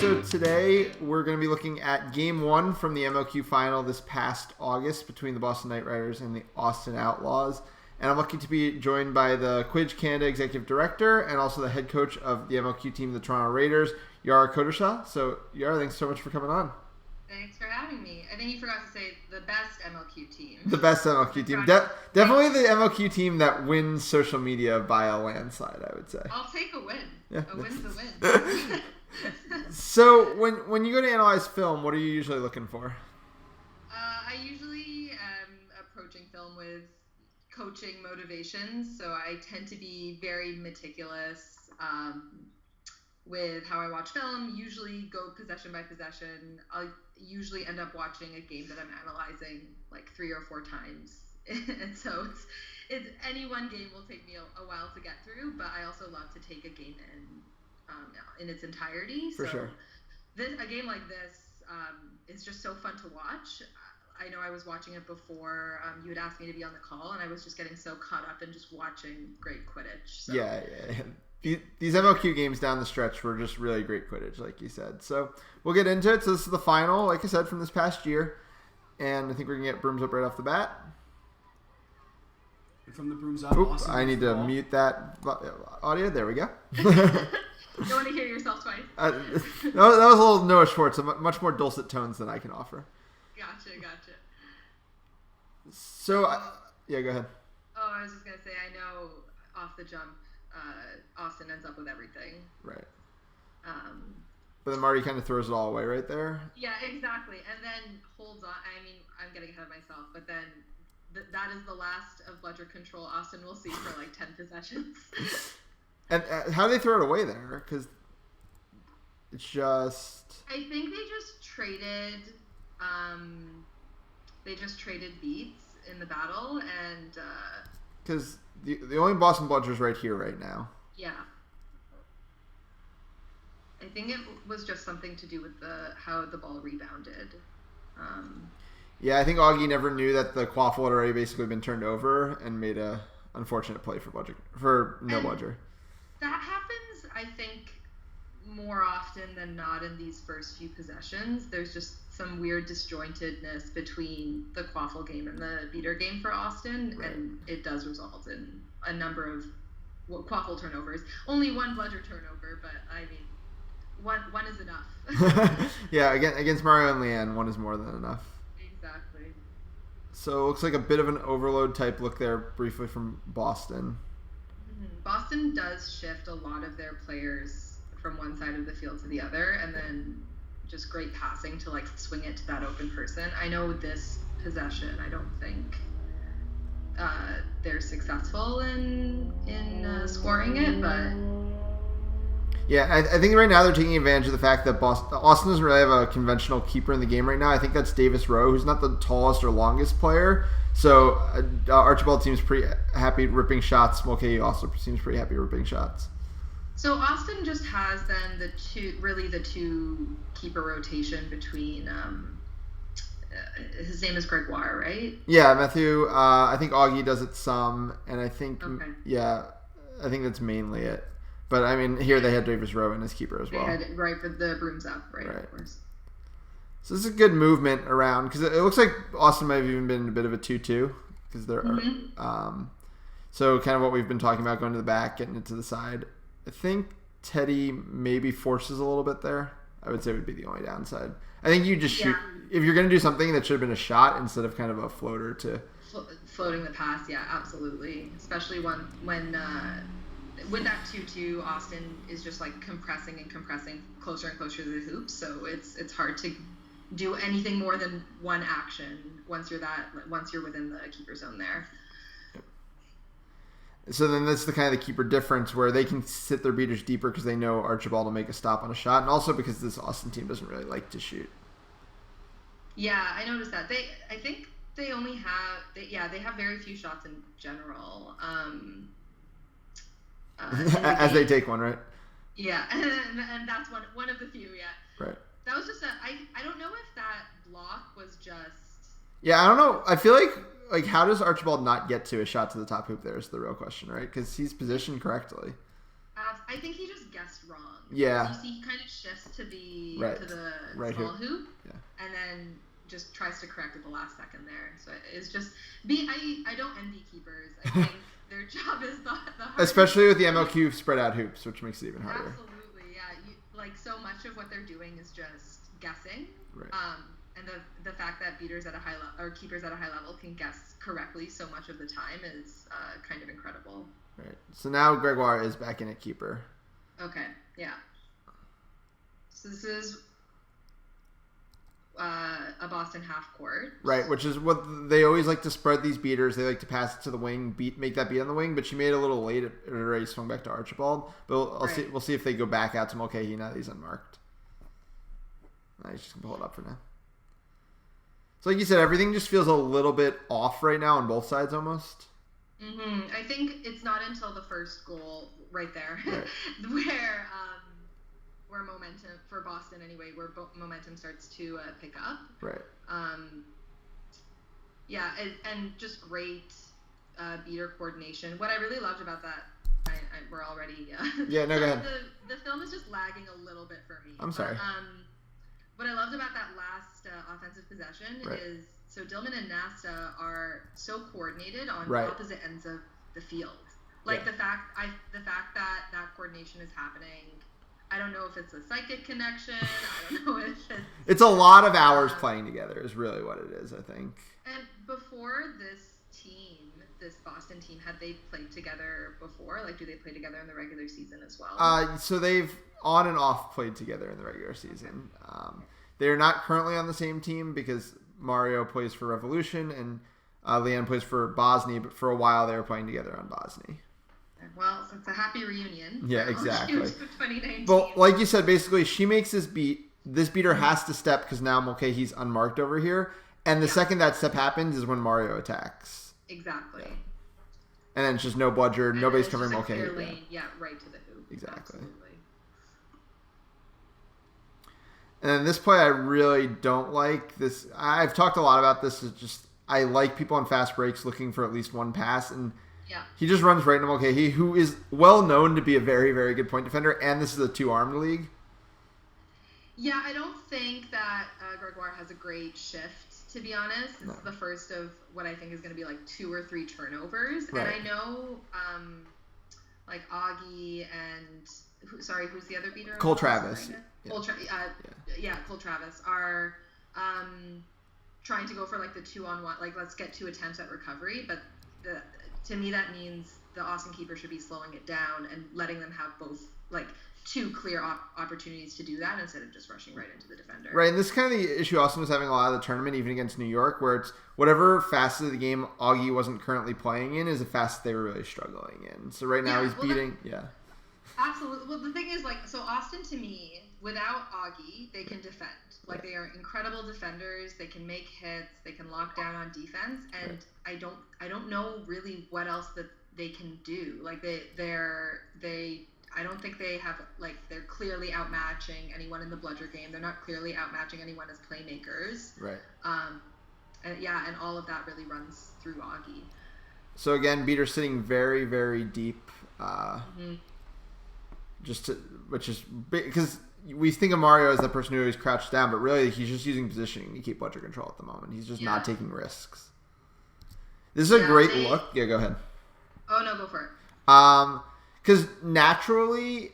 right, so today we're going to be looking at Game 1 from the MLQ Final this past August between the Boston Knight Riders and the Austin Outlaws. And I'm lucky to be joined by the Quidditch Canada Executive Director and also the head coach of the MLQ team, the Toronto Raiders, Yara Kodershah. So, Yara, thanks so much for coming on. Thanks for having me. I think you forgot to say the best MLQ team. The best MLQ team. Definitely the MLQ team that wins social media by a landslide, I would say. I'll take a win. Yeah, a win's a win. So, when you go to analyze film, what are you usually looking for? I usually am approaching film with coaching motivations, so I tend to be very meticulous with how I watch film, usually go possession by possession. I'll usually end up watching a game that I'm analyzing like 3 or 4 times. And so it's any one game will take me a while to get through, but I also love to take a game in its entirety. For sure. A game like this is just so fun to watch. I know I was watching it before you had asked me to be on the call, and I was just getting so caught up in just watching great Quidditch. So. Yeah. These MLQ games down the stretch were just really great Quidditch, like you said. So we'll get into it. So this is the final, like I said, from this past year. And I think we're going to get brooms up right off the bat. From the brooms up. Oop, I need to mute that audio. There we go. You want to hear yourself twice? That was a little Noah Schwartz, much more dulcet tones than I can offer. Gotcha. So, yeah, go ahead. Oh, I was just going to say, I know off the jump, Austin ends up with everything. Right. But then Marty kind of throws it all away right there. Yeah, exactly. And then holds on. I mean, I'm getting ahead of myself, but then that is the last of bludger control Austin will see for like 10 possessions. And how do they throw it away there? Because it's just... I think they just traded... beats in the battle, and... Because the only Boston bludger is right here right now. Yeah. I think it was just something to do with how the ball rebounded. Yeah, I think Augie never knew that the quaffle had already basically been turned over and made a unfortunate play for no bludger. That happens, I think, more often than not in these first few possessions. There's just some weird disjointedness between the quaffle game and the beater game for Austin, right. And it does result in a number of quaffle turnovers. Only one bludger turnover, but I mean, one is enough. Yeah, against Mario and Leanne, one is more than enough. Exactly. So it looks like a bit of an overload type look there briefly from Boston. Boston does shift a lot of their players from one side of the field to the other, and then just great passing to like swing it to that open person. I know this possession, I don't think they're successful in scoring it, but yeah, I think right now they're taking advantage of the fact that Austin doesn't really have a conventional keeper in the game right now. I think that's Davis Rowe, who's not the tallest or longest player. So Archibald seems pretty happy ripping shots. Mulcahy also seems pretty happy ripping shots. So Austin just has then the two keeper rotation between his name is Gregoire, right? Yeah, Matthew. I think Augie does it some, and I think I think that's mainly it. But I mean, here they had Davis Rowe in his keeper as well. Right, for the brooms up, right? Of course. So this is a good movement around because it looks like Austin might have even been a bit of a 2-2 because there are. So kind of what we've been talking about, going to the back, getting it to the side. I think Teddy maybe forces a little bit there. I would say would be the only downside. I think you just shoot if you're going to do something that should have been a shot instead of kind of a floater to floating the pass. Yeah, absolutely. Especially when with that 2-2, Austin is just like compressing closer and closer to the hoop. So it's hard to do anything more than one action once you're within the keeper zone there. So then that's the kind of the keeper difference where they can sit their beaters deeper because they know Archibald will make a stop on a shot, and also because this Austin team doesn't really like to shoot. Yeah, I noticed that. I think they only have they have very few shots in general. As they take one, right? Yeah, and that's one of the few. Yeah. Right. That was just I don't know if that block was just. Yeah, I don't know. I feel like how does Archibald not get to a shot to the top hoop there is the real question, right? Because he's positioned correctly. I think he just gets guessed wrong. Yeah. You see he kind of shifts to the right small hoop. Yeah. And then just tries to correct at the last second there. So it's just I don't envy keepers. I think their job is the hardest. Especially with the MLQ spread out hoops, which makes it even harder. Absolutely, yeah. So much of what they're doing is just guessing. Right. And the fact that beaters at a high level or keepers at a high level can guess correctly so much of the time is kind of incredible. Right. So now Gregoire is back in at keeper. Okay. Yeah. So this is a Boston half court. Right, which is what they always like to spread these beaters. They like to pass it to the wing, make that beat on the wing. But she made it a little late. It already swung back to Archibald. But we'll see if they go back out to Mulcahy now that he's unmarked. He's just gonna pull it up for now. So like you said, everything just feels a little bit off right now on both sides almost. Mm-hmm. I think it's not until the first goal right there where momentum for Boston anyway, where momentum starts to pick up. Right. Yeah, and just great beater coordination. What I really loved about that, we're already yeah. No, go ahead. The film is just lagging a little bit for me. I'm sorry. What I loved about that last offensive possession is so Dillman and Nasta are so coordinated on opposite ends of the field. Like the fact that coordination is happening. I don't know if it's a psychic connection. I don't know if it's a lot of hours playing together is really what it is, I think. And before this Boston team, had they played together before? Like, do they play together in the regular season as well? So they've on and off played together in the regular season. They're not currently on the same team because Mario plays for Revolution and Leanne plays for Bosnia, but for a while they were playing together on Bosnia. Well, so it's a happy reunion. Yeah, exactly. 2019. But like you said, basically she makes this beat. This beater has to step because now Mulcahy's unmarked over here. And the second that step happens is when Mario attacks. Exactly. Yeah. And then it's just no bludger. And nobody's covering Mulcahy. Right to the hoop. Exactly. Absolutely. And then this play I really don't like. This I've talked a lot about this. Is just I like people on fast breaks looking for at least one pass, and he just runs right into Mulcahy, who is well known to be a very, very good point defender, and this is a two-armed league. Yeah, I don't think that Gregoire has a great shift, to be honest. It's the first of what I think is going to be like 2 or 3 turnovers. Right. And I know like Augie and who's the other beater? Cole Travis. Cole Travis are trying to go for like the 2-on-1, like let's get 2 attempts at recovery. But to me that means the Austin keeper should be slowing it down and letting them have both like 2 clear opportunities to do that instead of just rushing right into the defender. Right, and this is kind of the issue Austin was having a lot of the tournament, even against New York, where it's whatever facet of the game Augie wasn't currently playing in is a facet they were really struggling in. So right now he's beating... Absolutely. Well, the thing is, like, so Austin, to me, without Augie, they can defend. Like, they are incredible defenders. They can make hits. They can lock down on defense. And I don't know really what else that they can do. Like, I don't think they have, like, they're clearly outmatching anyone in the bludger game. They're not clearly outmatching anyone as playmakers. Right. And all of that really runs through Augie. So, again, beater sitting very, very deep. Which is because we think of Mario as the person who always crouched down, but really he's just using positioning to keep bludger control at the moment. He's just not taking risks. This is a great look. Yeah, go ahead. Oh no, go for it. Because naturally,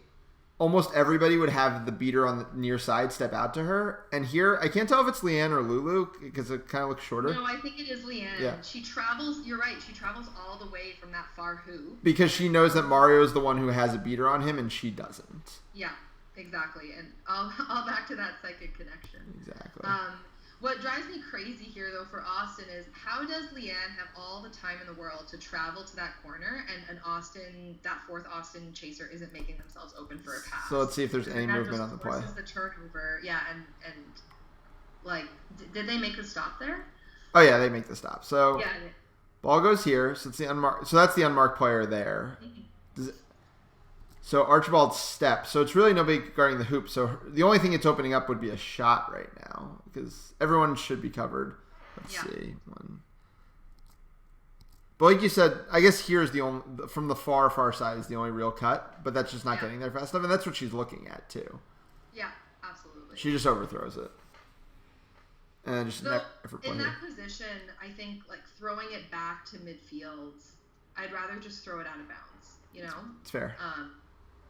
almost everybody would have the beater on the near side step out to her, and here I can't tell if it's Leanne or Lulu because it kind of looks shorter. No, I think it is Leanne. Yeah. She travels. You're right. She travels all the way from that far hoop because she knows that Mario is the one who has a beater on him, and she doesn't. Yeah, exactly. And all back to that psychic connection. Exactly. What drives me crazy here, though, for Austin is how does Leanne have all the time in the world to travel to that corner and that fourth Austin chaser isn't making themselves open for a pass? So let's see if there's any movement on the play. The turnover, and like, did they make the stop there? Oh yeah, they make the stop. So ball goes here. So it's the unmarked. So that's the unmarked player there. So Archibald steps. So it's really nobody guarding the hoop. So the only thing it's opening up would be a shot right now because everyone should be covered. Let's see. But like you said, I guess here's the only from the far side is the only real cut, but that's just not getting there fast enough, and that's what she's looking at too. Yeah, absolutely. She just overthrows it. And just in that position, I think like throwing it back to midfield, I'd rather just throw it out of bounds. You know, it's fair.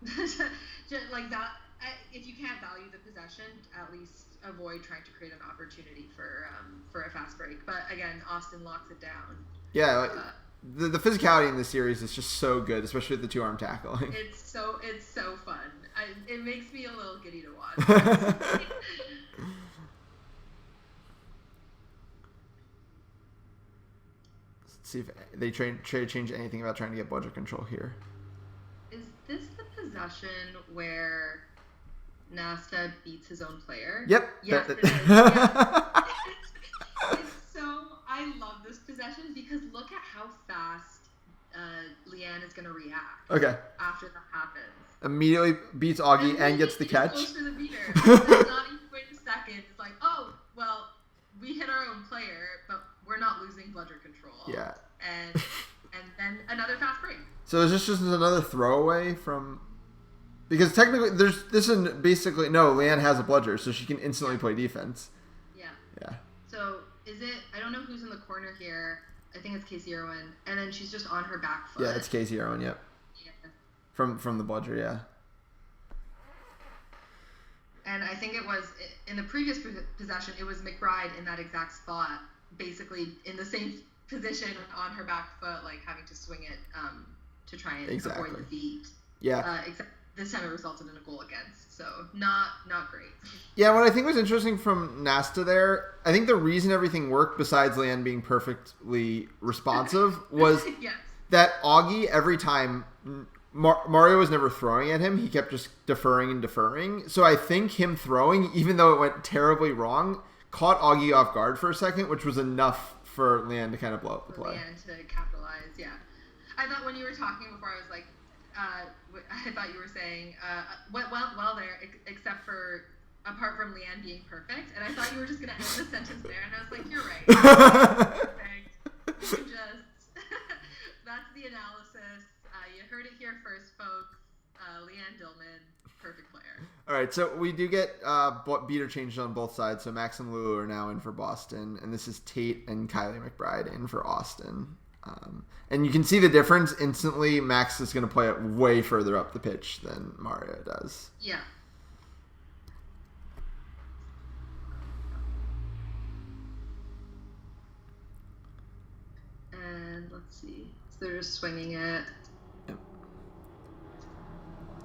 Just like that. If you can't value the possession, at least avoid trying to create an opportunity for a fast break. But again, Austin locks it down. Yeah, the physicality in this series is just so good, especially with the 2-arm tackling. It's so fun. It makes me a little giddy to watch. See if they change anything about trying to get bludger control here. Is this the possession where Nasta beats his own player? Yep. Yes, it is. Yeah. It's so... I love this possession because look at how fast Leanne is going to react after that happens. Immediately beats Augie and gets the catch. Goes for the beater. Not even wait a second. It's like, oh, well, we hit our own player, but we're not losing bludger control. Yeah. And then another fast break. So is this just another throwaway from... Because technically, Leanne has a bludger, so she can instantly play defense. Yeah. So is it... I don't know who's in the corner here. I think it's Casey Irwin. And then she's just on her back foot. Yeah, it's Casey Irwin, yep. Yeah. From the bludger, yeah. And I think it was... In the previous possession, it was McBride in that exact spot, basically in the same position on her back foot, like having to swing it to try and avoid the beat. Yeah. Except this time it resulted in a goal against, so not great. Yeah, what I think was interesting from Nasta there, I think the reason everything worked, besides Leanne being perfectly responsive, was that Augie, every time, Mario was never throwing at him, he kept just deferring and deferring. So I think him throwing, even though it went terribly wrong, caught Augie off guard for a second, which was enough for Leanne to kind of blow up the play. Leanne to capitalize, yeah. I thought when you were talking before, I was like, I thought you were saying, well there, except for, apart from Leanne being perfect, and I thought you were just going to end the sentence there, and I was like, you're right. Perfect. That's the analysis. You heard it here first, folks. Leanne Dillman, perfect player. All right, so we do get beater changes on both sides. So Max and Lulu are now in for Boston, and this is Tate and Kylie McBride in for Austin. And you can see the difference instantly. Max is going to play it way further up the pitch than Mario does. Yeah. And let's see. So they're just swinging it. Yep.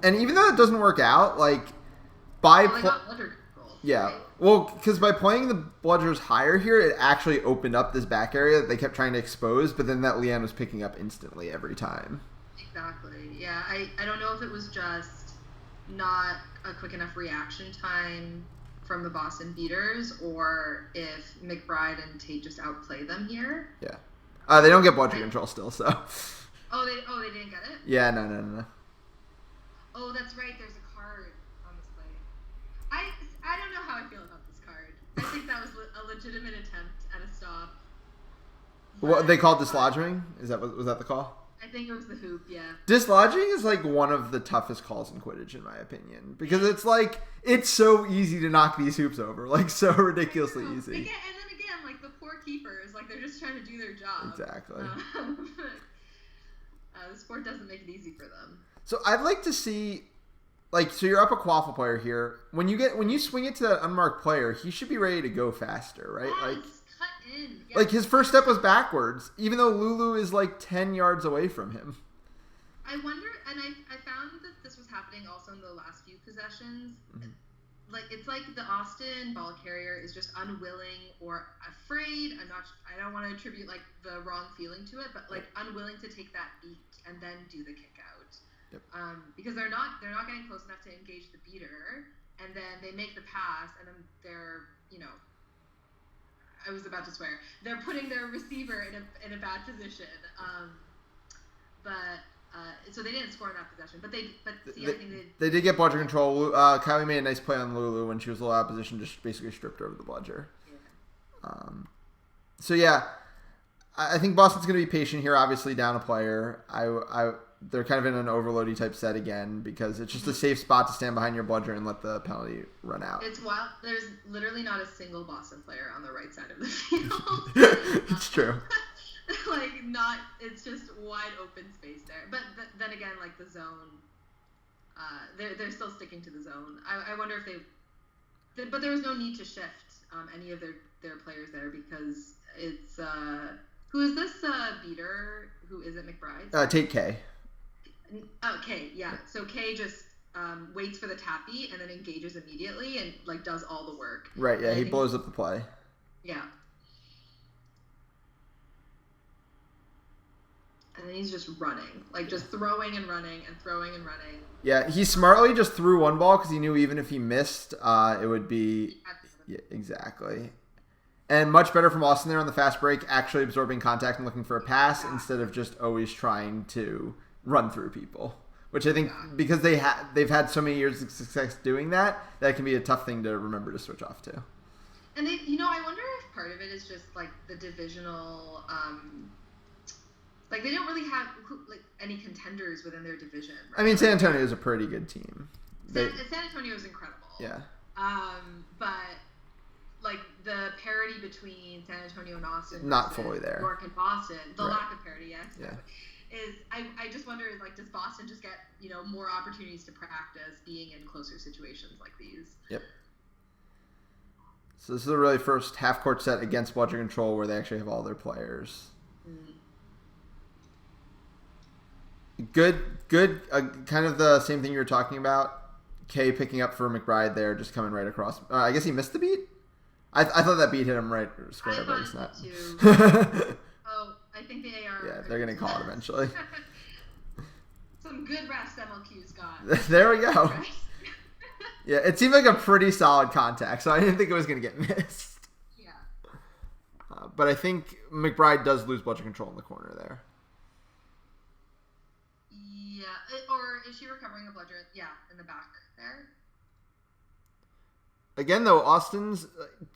And even though it doesn't work out, like yeah. Right? Well, because by playing the bludgers higher here, it actually opened up this back area that they kept trying to expose, but then that Leanne was picking up instantly every time. Exactly. Yeah, I don't know if it was just not a quick enough reaction time from the Boston beaters, or if McBride and Tate just outplay them here. Yeah. They don't get bludger control still, so. Oh, they didn't get it? Yeah, no. Oh, that's right. There's a card on this play. I don't know how I feel about this card. I think that was a legitimate attempt at a stop. What they called dislodging? Was that the call? I think it was the hoop, yeah. Dislodging is like one of the toughest calls in Quidditch, in my opinion, because it's like it's so easy to knock these hoops over, like so ridiculously easy. Again, and then again, like the poor keepers, like they're just trying to do their job. Exactly. The sport doesn't make it easy for them. So I'd like to see, like, so you're up a quaffle player here. When you swing it to that unmarked player, he should be ready to go faster, right? Yes, like cut in. Yes. Like his first step was backwards, even though Lulu is like 10 yards away from him. I wonder, and I found that this was happening also in the last few possessions. Mm-hmm. Like it's like the Austin ball carrier is just unwilling or afraid. I don't want to attribute like the wrong feeling to it, but like unwilling to take that beat and then do the kick out. Yep. Because they're not getting close enough to engage the beater, and then they make the pass, and then they're, I was about to swear, they're putting their receiver in a bad position. So they didn't score in that possession, I think they did get bludger control. Kylie made a nice play on Lulu when she was a little out of position, just basically stripped over the bludger. Yeah. So yeah, I think Boston's going to be patient here. Obviously, down a player. They're kind of in an overloady type set again because it's just a safe spot to stand behind your bludger and let the penalty run out. It's wild. There's literally not a single Boston player on the right side of the field. It's true. It's just wide open space there. But then again, like the zone, they're still sticking to the zone. I wonder if but there was no need to shift any of their players there because it's who is this beater who isn't McBride? Take K. K, yeah. So K just waits for the tappy and then engages immediately and like does all the work. Right, yeah, he blows up the play. Yeah. And then he's just running, like just throwing and running and throwing and running. Yeah, he smartly just threw one ball because he knew even if he missed, it would be... Yeah, exactly. And much better from Austin there on the fast break, actually absorbing contact and looking for a pass instead of just always trying to run through people. Which I think, because they've had so many years of success doing that, that can be a tough thing to remember to switch off to. And I wonder if part of it is just like the divisional... Like, they don't really have any contenders within their division. Right? I mean, San Antonio is a pretty good team. San Antonio is incredible. Yeah. But, like, the parity between San Antonio and Austin... Not fully there. New York and Boston, the right. lack of parity, is... I just wonder, like, does Boston just get, more opportunities to practice being in closer situations like these? Yep. So this is the really first half-court set against bludger control where they actually have all their players. Good. Kind of the same thing you were talking about. K picking up for McBride there, just coming right across. I guess he missed the beat? I thought that beat hit him right square, but it's not. I think the AR... Yeah, they're going to call it eventually. Some good refs MLQ's got. There we go. Yeah, it seemed like a pretty solid contact, so I didn't think it was going to get missed. Yeah. But I think McBride does lose bludger control in the corner there. Or is she recovering the bludger? Yeah, in the back there. Again, though, Austin's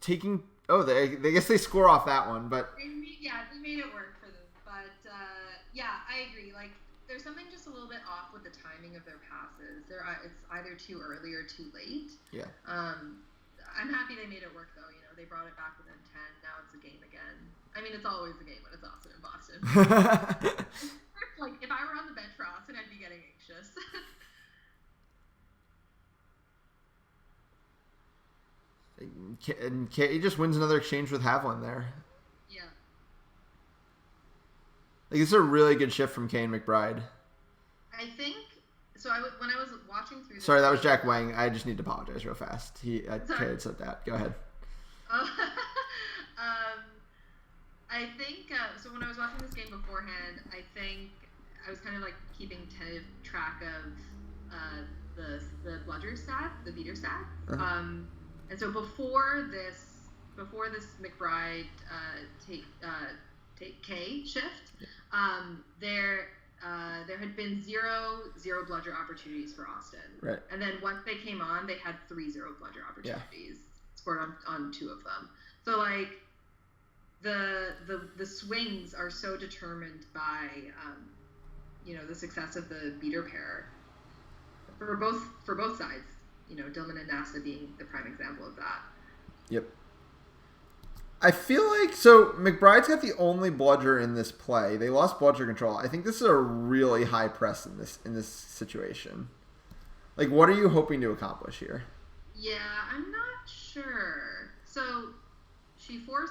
taking... Oh, I guess they score off that one, but... They made it work for them. But, I agree. Like, there's something just a little bit off with the timing of their passes. It's either too early or too late. Yeah. I'm happy they made it work, though. They brought it back within 10. Now it's a game again. I mean, it's always a game when it's Austin and Boston. Like, if I were on the bench for Austin, I'd be getting anxious. And K just wins another exchange with Havlin there. Yeah. Like, this is a really good shift from K and McBride. I think... So when I was watching through this... Sorry, that was Jack Wang. I just need to apologize real fast. K had said that. Go ahead. I think... so when I was watching this game beforehand, I think... I was kind of like keeping tentative track of the bludger stat, the beater stat, and so before this McBride take K shift, there had been zero bludger opportunities for Austin, right? And then once they came on, they had 3 0 bludger opportunities, scored on 2 of them. So like the swings are so determined by the success of the beater pair for both sides. Dillman and Nasta being the prime example of that. Yep. I feel like McBride's got the only bludger in this play. They lost bludger control. I think this is a really high press in this situation. Like, what are you hoping to accomplish here? Yeah, I'm not sure. So does she force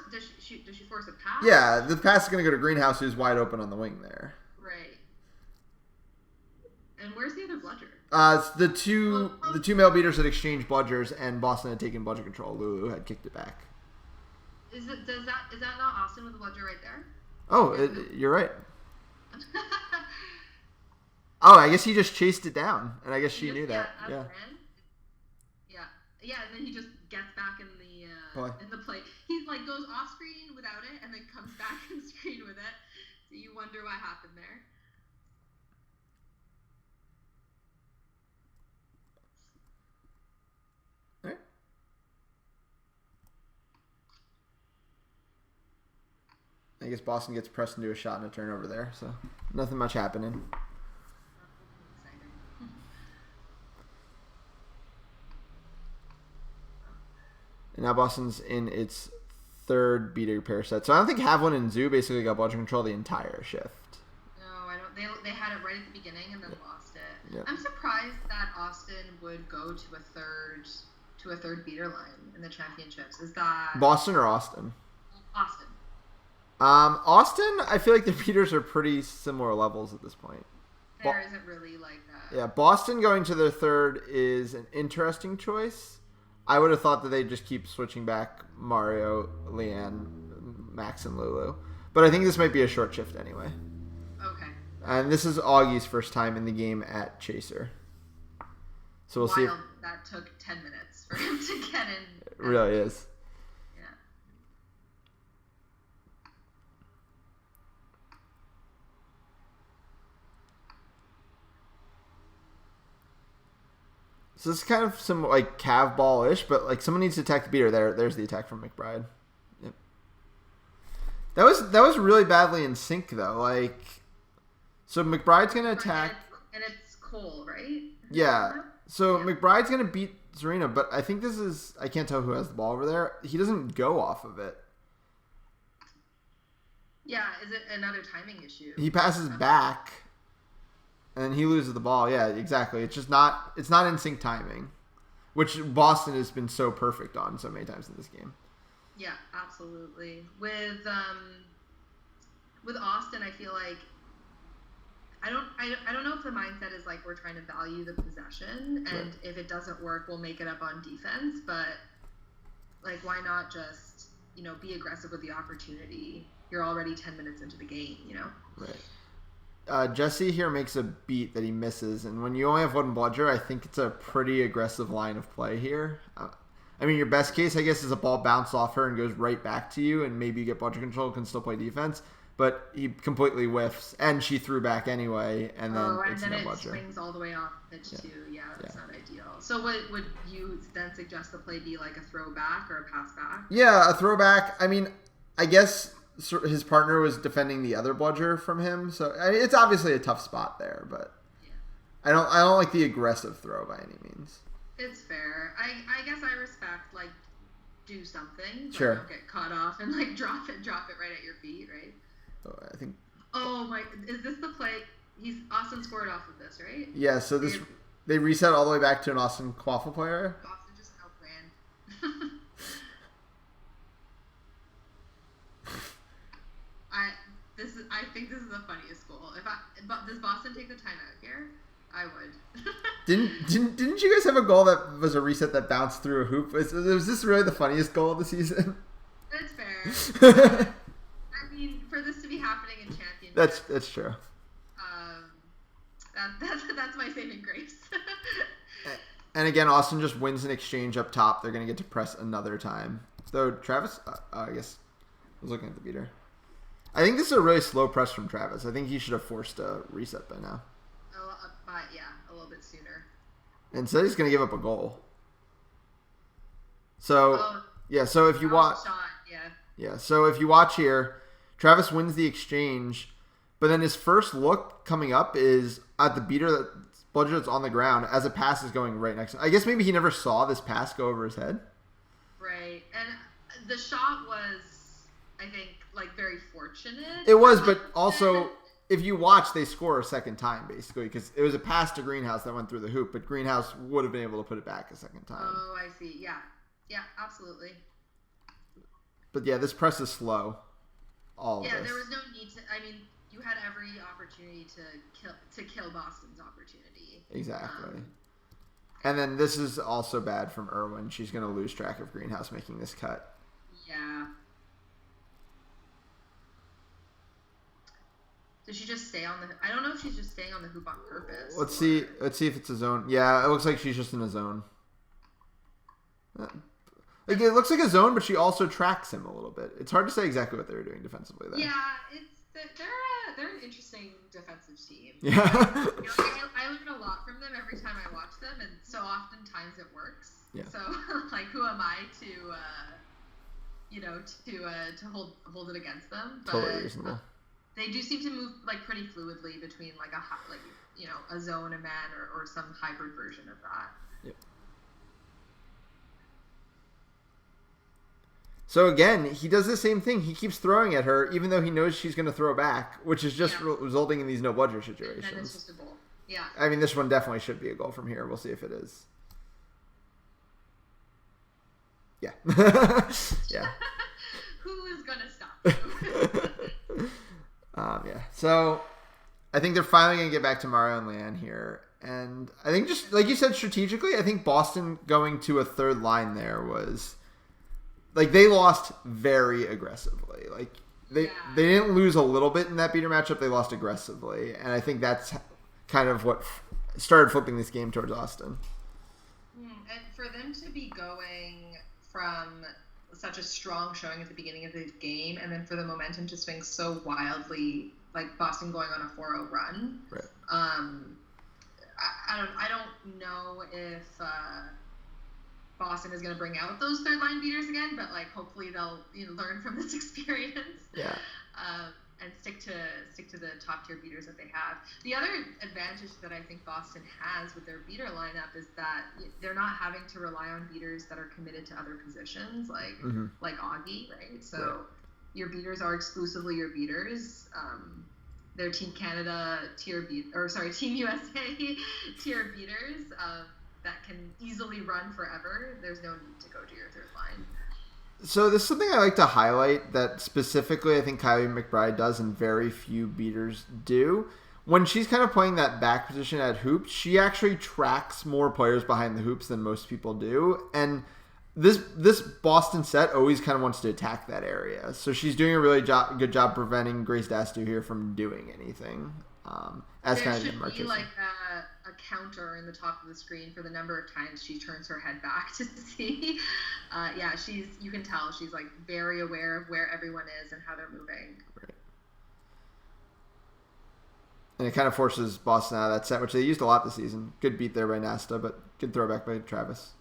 a pass? Yeah, the pass is going to go to Greenhouse, who's wide open on the wing there. Right. And where's the other bludger? The two male beaters had exchanged bludgers, and Boston had taken bludger control. Lulu had kicked it back. Is that not Austin with the bludger right there? Oh, you're right. Oh, I guess he just chased it down, and I guess she knew that. Yeah. Yeah, and then he just gets back in the play. He like goes off screen without it, and then comes back in screen with it. So you wonder what happened there. I guess Boston gets pressed into a shot and a turnover there, so nothing much happening. And now Boston's in its third beater pair set. So I don't think Havlin and Zoo basically got ball control the entire shift. No, I don't. They had it right at the beginning and then lost it. Yeah. I'm surprised that Austin would go to a third beater line in the championships. Is that Boston or Austin? Austin. Austin, I feel like the beaters are pretty similar levels at this point. There isn't really like that. Yeah, Boston going to their third is an interesting choice. I would have thought that they'd just keep switching back Mario, Leanne, Max, and Lulu. But I think this might be a short shift anyway. Okay. And this is Augie's first time in the game at Chaser. So we'll see. That took 10 minutes for him to get in. It really is. Yeah. So this is kind of some like cav ball-ish, but like someone needs to attack the beater. There's the attack from McBride. Yep. That was really badly in sync though. Like, so McBride's gonna attack, and it's Cole, right? Yeah. So McBride's gonna beat Serena, but I think I can't tell who has the ball over there. He doesn't go off of it. Yeah. Is it another timing issue? He passes back. And then he loses the ball. Yeah, exactly. It's not in sync timing, which Boston has been so perfect on so many times in this game. Yeah, absolutely. With Austin, I feel like I don't know if the mindset is like we're trying to value the possession, and if it doesn't work, we'll make it up on defense. But like, why not just be aggressive with the opportunity? You're already 10 minutes into the game, Right. Jesse here makes a beat that he misses, and when you only have one bludger, I think it's a pretty aggressive line of play here. I mean, your best case, I guess, is a ball bounces off her and goes right back to you, and maybe you get bludger control, can still play defense, but he completely whiffs, and she threw back anyway, and then it's no bludger. Swings all the way off pitch too. Yeah, that's not ideal. So would you then suggest the play be like a throwback or a pass back? Yeah, a throwback. I mean, I guess his partner was defending the other bludger from him, so I mean, it's obviously a tough spot there, but I don't like the aggressive throw by any means. It's fair. I guess I respect like do something. Sure. Don't get caught off and like drop it right at your feet, right? Oh, I think. Oh my! Is this the play? Austin scored off of this, right? Yeah. So they reset all the way back to an Austin Quaffle player. Austin just outran. I think this is the funniest goal. Does Boston take the timeout here? I would. Didn't you guys have a goal that was a reset that bounced through a hoop? Was this really the funniest goal of the season? That's fair. I mean, for this to be happening in championships. That's true. That's my saving grace. And again, Austin just wins an exchange up top. They're going to get to press another time. So Travis, I guess, I was looking at the beater. I think this is a really slow press from Travis. I think he should have forced a reset by now. A little bit sooner. Instead, he's going to give up a goal. So, so if you watch... so if you watch here, Travis wins the exchange, but then his first look coming up is at the beater bludger that's on the ground as a pass is going right next to him. I guess maybe he never saw this pass go over his head. Right. And the shot was, I think, like very fortunate. It was, but also if you watch, they score a second time basically because it was a pass to Greenhouse that went through the hoop, but Greenhouse would have been able to put it back a second time. Oh, I see. Yeah, absolutely. But yeah, this press is slow. There was no need to. I mean, you had every opportunity to kill Boston's opportunity. Exactly. And then this is also bad from Irwin. She's going to lose track of Greenhouse making this cut. Yeah. Did she just stay on the... I don't know if she's just staying on the hoop on purpose. Let's see if it's a zone. Yeah, it looks like she's just in a zone. Like it looks like a zone, but she also tracks him a little bit. It's hard to say exactly what they were doing defensively there. Yeah, they're an interesting defensive team. Yeah. I learn a lot from them every time I watch them, and so oftentimes it works. Yeah. So, like, who am I to hold it against them. But totally reasonable. They do seem to move like pretty fluidly between like a zone, a man, or some hybrid version of that. Yep. So again, he does the same thing. He keeps throwing at her, even though he knows she's going to throw back, which is just resulting in these no bludger situations. And it's just a goal. Yeah. I mean, this one definitely should be a goal from here. We'll see if it is. Yeah. Yeah. Who is going to stop you? Yeah. So I think they're finally going to get back to Mario and Leanne here. And I think just like you said, strategically, I think Boston going to a third line there was like they lost very aggressively. Like they didn't lose a little bit in that beater matchup. They lost aggressively. And I think that's kind of what started flipping this game towards Austin. And for them to be going from such a strong showing at the beginning of the game, and then for the momentum to swing so wildly, like Boston going on a 4-0 run. Right. I don't know if Boston is going to bring out those third line beaters again, but like hopefully they'll learn from this experience. Yeah. And stick to the top tier beaters that they have. The other advantage that I think Boston has with their beater lineup is that they're not having to rely on beaters that are committed to other positions, like Augie, right? So your beaters are exclusively your beaters. They're Team Canada Team USA tier beaters that can easily run forever. There's no need to go to your third line. So this is something I like to highlight that specifically I think Kylie McBride does and very few beaters do. When she's kind of playing that back position at hoops, she actually tracks more players behind the hoops than most people do. And this Boston set always kind of wants to attack that area. So she's doing a really good job preventing Grace Dastu here from doing anything. There should be like a counter in the top of the screen for the number of times she turns her head back to see. You can tell she's like very aware of where everyone is and how they're moving. Right. And it kind of forces Boston out of that set, which they used a lot this season. Good beat there by Nasta, but good throwback by Travis.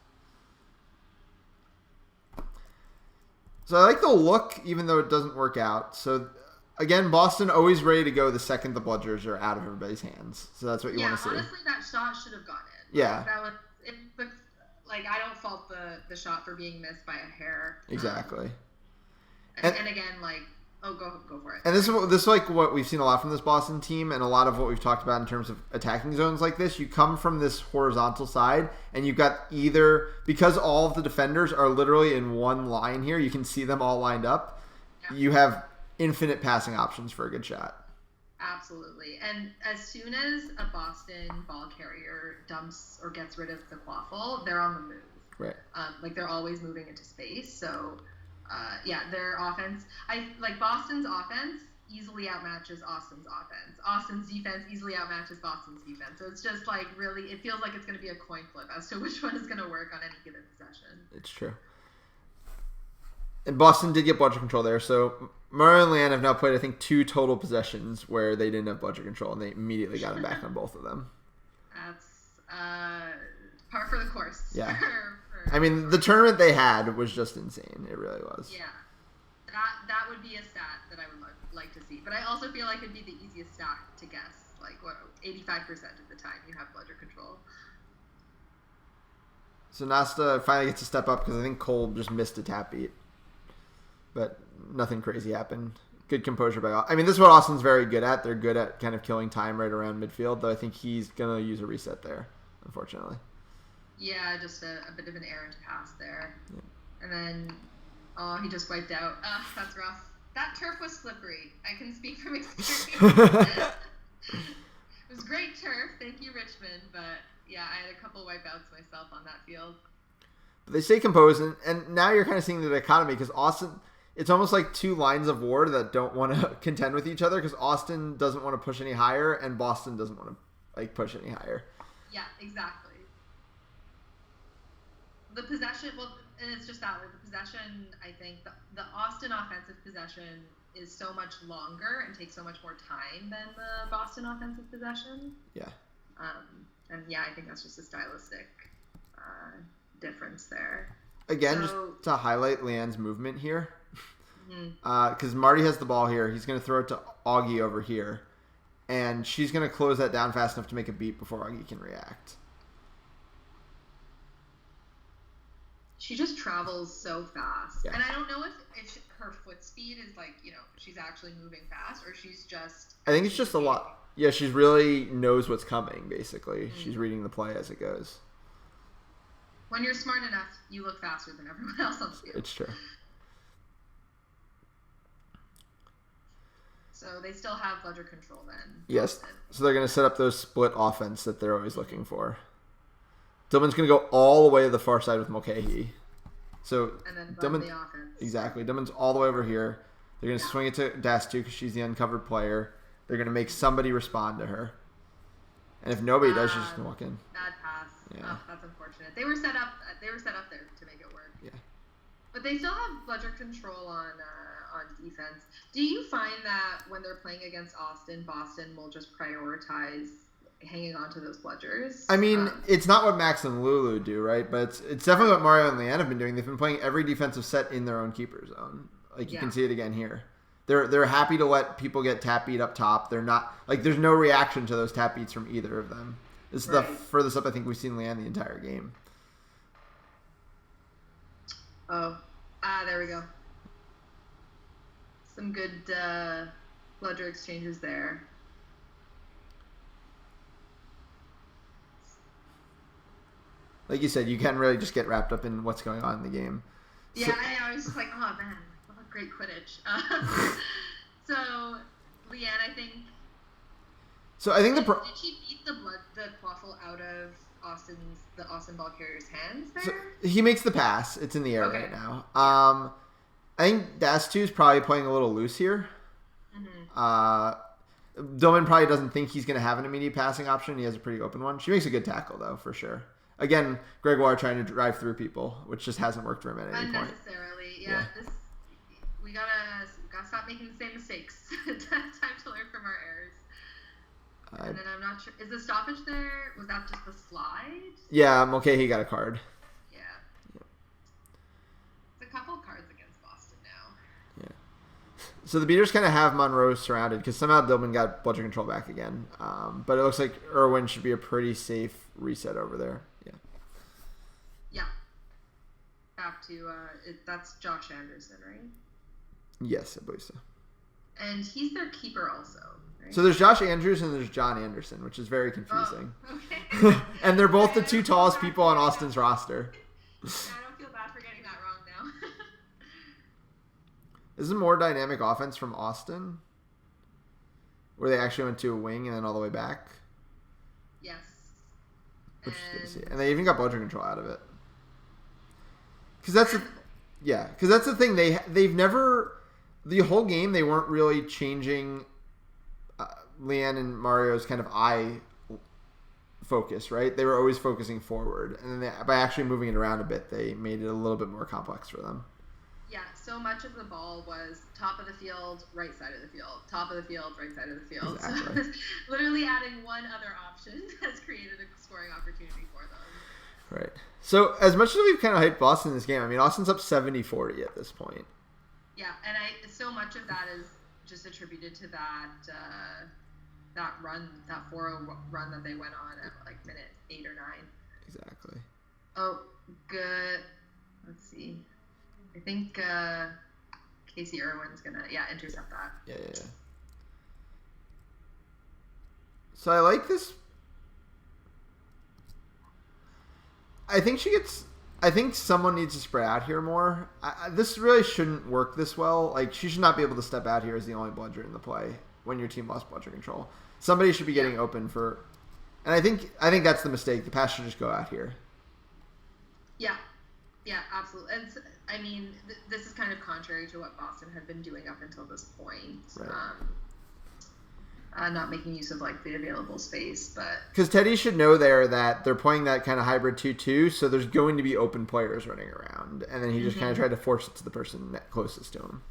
So I like the look, even though it doesn't work out. So again, Boston always ready to go the second the bludgers are out of everybody's hands. So that's what you want to see. Yeah, honestly, that shot should have gone in. Yeah. I don't fault the shot for being missed by a hair. Exactly. And again, go for it. And this is like what we've seen a lot from this Boston team, and a lot of what we've talked about in terms of attacking zones like this. You come from this horizontal side, and you've got either, because all of the defenders are literally in one line here, you can see them all lined up. Yeah. You have infinite passing options for a good shot. Absolutely. And as soon as a Boston ball carrier dumps or gets rid of the quaffle, they're on the move. Right. They're always moving into space. So, their offense, Boston's offense easily outmatches Austin's offense. Austin's defense easily outmatches Boston's defense. So it's just really, it feels like it's going to be a coin flip as to which one is going to work on any given possession. It's true. And Boston did get bludger control there, so Mario and Leanne have now played, I think, 2 total possessions where they didn't have bludger control, and they immediately got him back on both of them. That's par for the course. Yeah. I mean, the tournament they had was just insane. It really was. Yeah. That would be a stat that I would like to see. But I also feel like it'd be the easiest stat to guess. 85% of the time you have bludger control. So Nasta finally gets to step up because I think Cole just missed a tap beat. But nothing crazy happened. Good composure by Austin. I mean, this is what Austin's very good at. They're good at kind of killing time right around midfield, though I think he's going to use a reset there, unfortunately. Yeah, just a bit of an errant pass there. Yeah. And then, he just wiped out. That's rough. That turf was slippery. I can speak from experience. It was great turf. Thank you, Richmond. But, yeah, I had a couple wipeouts myself on that field. But they stay composed, and now you're kind of seeing the dichotomy because Austin... It's almost like 2 lines of war that don't want to contend with each other because Austin doesn't want to push any higher and Boston doesn't want to push any higher. Yeah, exactly. The possession, and it's just that way. The possession, I think, the Austin offensive possession is so much longer and takes so much more time than the Boston offensive possession. Yeah. And yeah, I think that's just a stylistic difference there. Again, just to highlight Leanne's movement here. Because Marty has the ball here. He's going to throw it to Augie over here. And she's going to close that down fast enough to make a beat before Augie can react. She just travels so fast. Yeah. And I don't know if her foot speed is like, she's actually moving fast or she's just... I think it's just a lot. Yeah, she really knows what's coming, basically. She's reading the play as it goes. When you're smart enough, you look faster than everyone else on the field. It's true. So they still have bludger control then. Yes. So they're going to set up those split offense that they're always looking for. Dillman's going to go all the way to the far side with Mulcahy. So and then run the offense. Exactly. Dillman's all the way over here. They're going to swing it to Dastu because she's the uncovered player. They're going to make somebody respond to her. And if nobody does, she's just going to walk in. Bad pass. Yeah. Oh, that's unfortunate. They were set up there to make it work. Yeah. But they still have bludger control on defense. Do you find that when they're playing against Austin, Boston will just prioritize hanging on to those bludgers? I mean, it's not what Max and Lulu do, right? But it's definitely what Mario and Leanne have been doing. They've been playing every defensive set in their own keeper zone. Like, you can see it again here. They're happy to let people get tap beat up top. They're not, like, there's no reaction to those tap beats from either of them. This is the furthest up I think we've seen Leanne the entire game. There we go. Some good bludger exchanges there. Like you said, you can really just get wrapped up in what's going on in the game. Yeah, I was just like, oh man, what a great Quidditch. So, Leanne, I think. So I think did she beat the quaffle out of the Austin ball carrier's hands there? So he makes the pass. It's in the air right now. I think Dastu is probably playing a little loose here. Dillman probably doesn't think he's going to have an immediate passing option. He has a pretty open one. She makes a good tackle, though, for sure. Again, Gregoire trying to drive through people, which just hasn't worked for him at any point. Unnecessarily, yeah. We gotta stop making the same mistakes. Time to learn from our errors. And then I'm not sure. Is the stoppage there? Was that just the slide? Yeah, Mulcahy got a card. Yeah. It's a couple of cards against Boston now. Yeah. So the beaters kind of have Monroe surrounded because somehow Dillman got bludger control back again. But it looks like Irwin should be a pretty safe reset over there. Yeah. Yeah. Back to that's Josh Anderson, right? Yes, I believe so. And he's their keeper also. Right? So there's Josh Andrews and there's John Anderson, which is very confusing. Oh, okay. And they're both the two tallest people on Austin's roster. I don't feel bad for getting that wrong now. This is a more dynamic offense from Austin, where they actually went to a wing and then all the way back. Yes. Which is good to see. And they even got bludger control out of it. Because that's the thing. They've never, the whole game they weren't really changing Leanne and Mario's kind of eye focus, right? They were always focusing forward, and then by actually moving it around a bit, they made it a little bit more complex for them. Yeah, so much of the ball was top of the field, right side of the field, top of the field, right side of the field. Exactly. So literally adding one other option has created a scoring opportunity for them. Right. So as much as we've kind of hyped Boston in this game, I mean, Austin's up 70-40 at this point. Yeah, and so much of that is just attributed to that run, that 4-0 run that they went on at like minute 8 or 9. Exactly. Oh, good. Let's see. I think Casey Irwin's gonna intercept that. Yeah. So I like this. I think someone needs to spread out here more. This really shouldn't work this well. Like, she should not be able to step out here as the only bludger in the play when your team lost bludger control. Somebody should be getting open for, and I think that's the mistake. The pass should just go out here. Yeah, absolutely. And I mean, this is kind of contrary to what Boston had been doing up until this point. Right. Not making use of like the available space, but because Teddy should know there that they're playing that kind of hybrid 2-2, so there's going to be open players running around, and then he just kind of tried to force it to the person closest to him.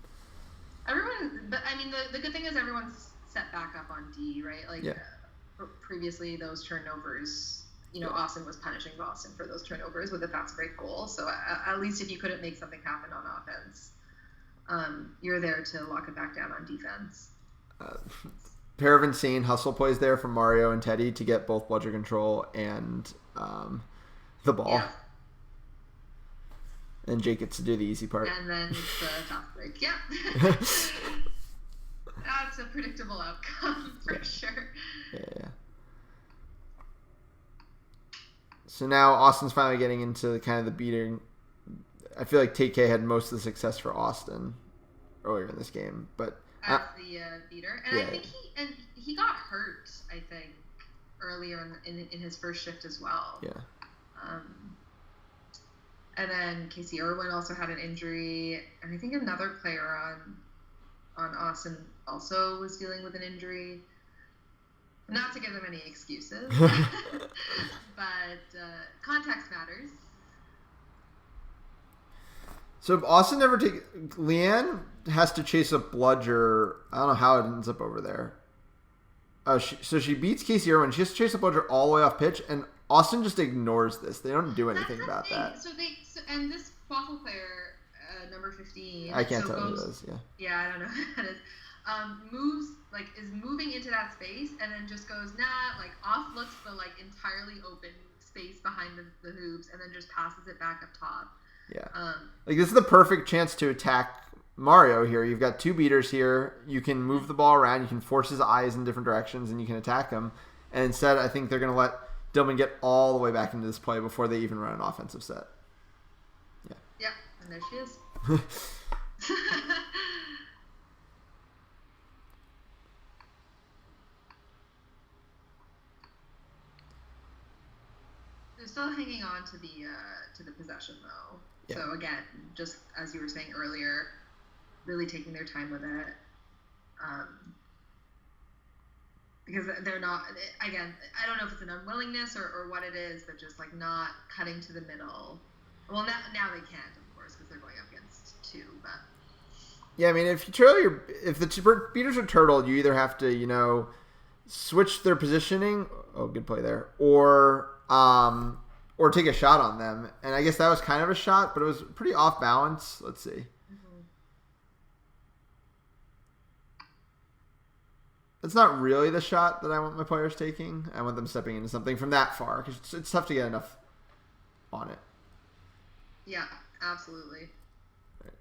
But I mean, the good thing is everyone's set back up on D, right? Like previously, those turnovers Austin was punishing Boston for those turnovers with a fast break goal. So at least if you couldn't make something happen on offense, you're there to lock it back down on defense. Pair of insane hustle plays there from Mario and Teddy to get both bludger control and the ball. Yeah. And Jake gets to do the easy part. And then the fast break. Yeah. That's a predictable outcome for sure. Yeah. So now Austin's finally getting into kind of the beating. I feel like TK had most of the success for Austin earlier in this game, but as the beater, and I think he got hurt. I think earlier in his first shift as well. Yeah. And then Casey Irwin also had an injury, and I think another player on Austin also was dealing with an injury. Not to give them any excuses, but context matters. So Austin never Leanne has to chase a bludger. I don't know how it ends up over there. So she beats Casey Irwin. She has to chase a bludger all the way off pitch, and Austin just ignores this. They don't do anything about that. And this waffle player, number 15. I can't tell who it is. Yeah. Yeah, I don't know who that is. Is moving into that space and then just goes, off looks the, entirely open space behind the hoops and then just passes it back up top. Yeah. This is the perfect chance to attack Mario here. You've got two beaters here. You can move the ball around. You can force his eyes in different directions and you can attack him. And instead, I think they're going to let Dillman get all the way back into this play before they even run an offensive set. Yeah. Yeah, and there she is. They're still hanging on to the possession though. Yeah. So again, just as you were saying earlier, really taking their time with it. Because they're not, again, I don't know if it's an unwillingness or what it is, but just not cutting to the middle. Well, now they can't, of course, because they're going up against two. But yeah, I mean, if the beaters are turtled, you either have to, switch their positioning. Oh, good play there, or take a shot on them. And I guess that was kind of a shot, but it was pretty off balance. Let's see. It's not really the shot that I want my players taking. I want them stepping into something from that far because it's tough to get enough on it. Yeah, absolutely. Right.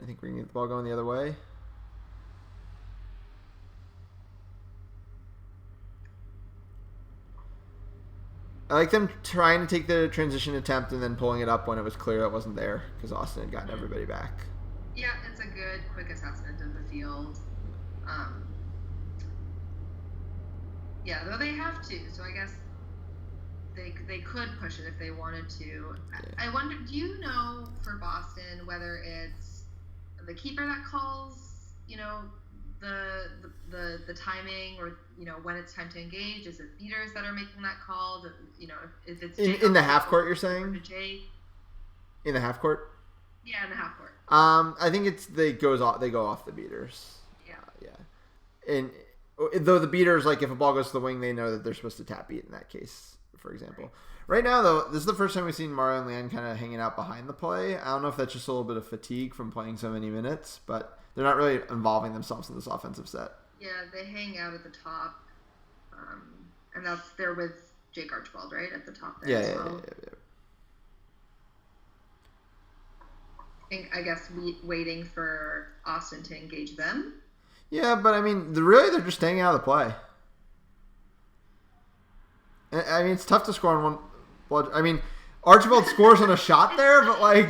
I think we can get the ball going the other way. I like them trying to take the transition attempt and then pulling it up when it was clear it wasn't there because Austin had gotten everybody back. Yeah, it's a good, quick assessment of the field. Yeah, though they have to, so I guess they could push it if they wanted to. Yeah. I wonder, do you know for Boston whether it's the keeper that calls, the timing or when it's time to engage? Is it beaters that are making that call? If it's in the half court, you're saying? In the half court? Yeah, in the half court. I think they go off the beaters. Yeah. And though the beaters, if a ball goes to the wing, they know that they're supposed to tap beat in that case, for example. Right now, though, this is the first time we've seen Mario and Leanne kind of hanging out behind the play. I don't know if that's just a little bit of fatigue from playing so many minutes, but they're not really involving themselves in this offensive set. Yeah, they hang out at the top, and they're with Jake Archibald, right, at the top there as well. Yeah. I guess waiting for Austin to engage them. Yeah, but I mean, they're just staying out of the play. I mean, it's tough to score on one blood. I mean, Archibald scores on a shot there, but Sorry,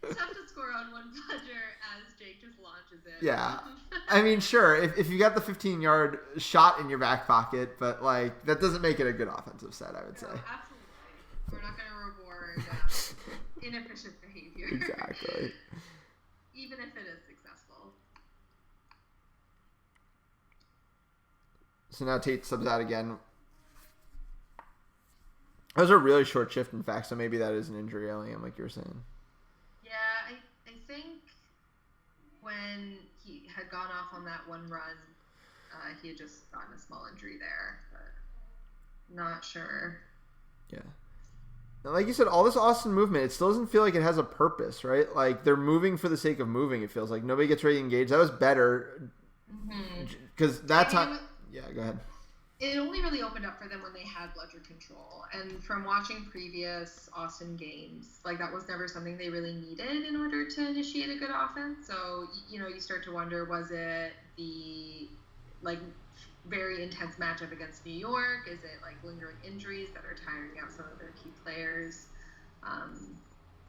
it's tough to score on one bludger as Jake just launches it. Yeah. I mean, sure, if you got the 15-yard shot in your back pocket, but that doesn't make it a good offensive set, I would say. Absolutely. We're not going to reward inefficient behavior. Exactly. Even if it is successful. So now Tate subs out again. That was a really short shift, in fact, so maybe that is an injury, Alien, like you were saying. Yeah, I think when he had gone off on that one run, He had just gotten a small injury there, but not sure. Yeah. And like you said, all this Austin movement, it still doesn't feel like it has a purpose, right? Like, they're moving for the sake of moving, it feels like. Nobody gets ready to engage. That was better. Because that time... Yeah, go ahead. It only really opened up for them when they had bludger control. And from watching previous Austin games, like, that was never something they really needed in order to initiate a good offense. So, you start to wonder, was it the, like, very intense matchup against New York? Is it, like, lingering injuries that are tiring out some of their key players?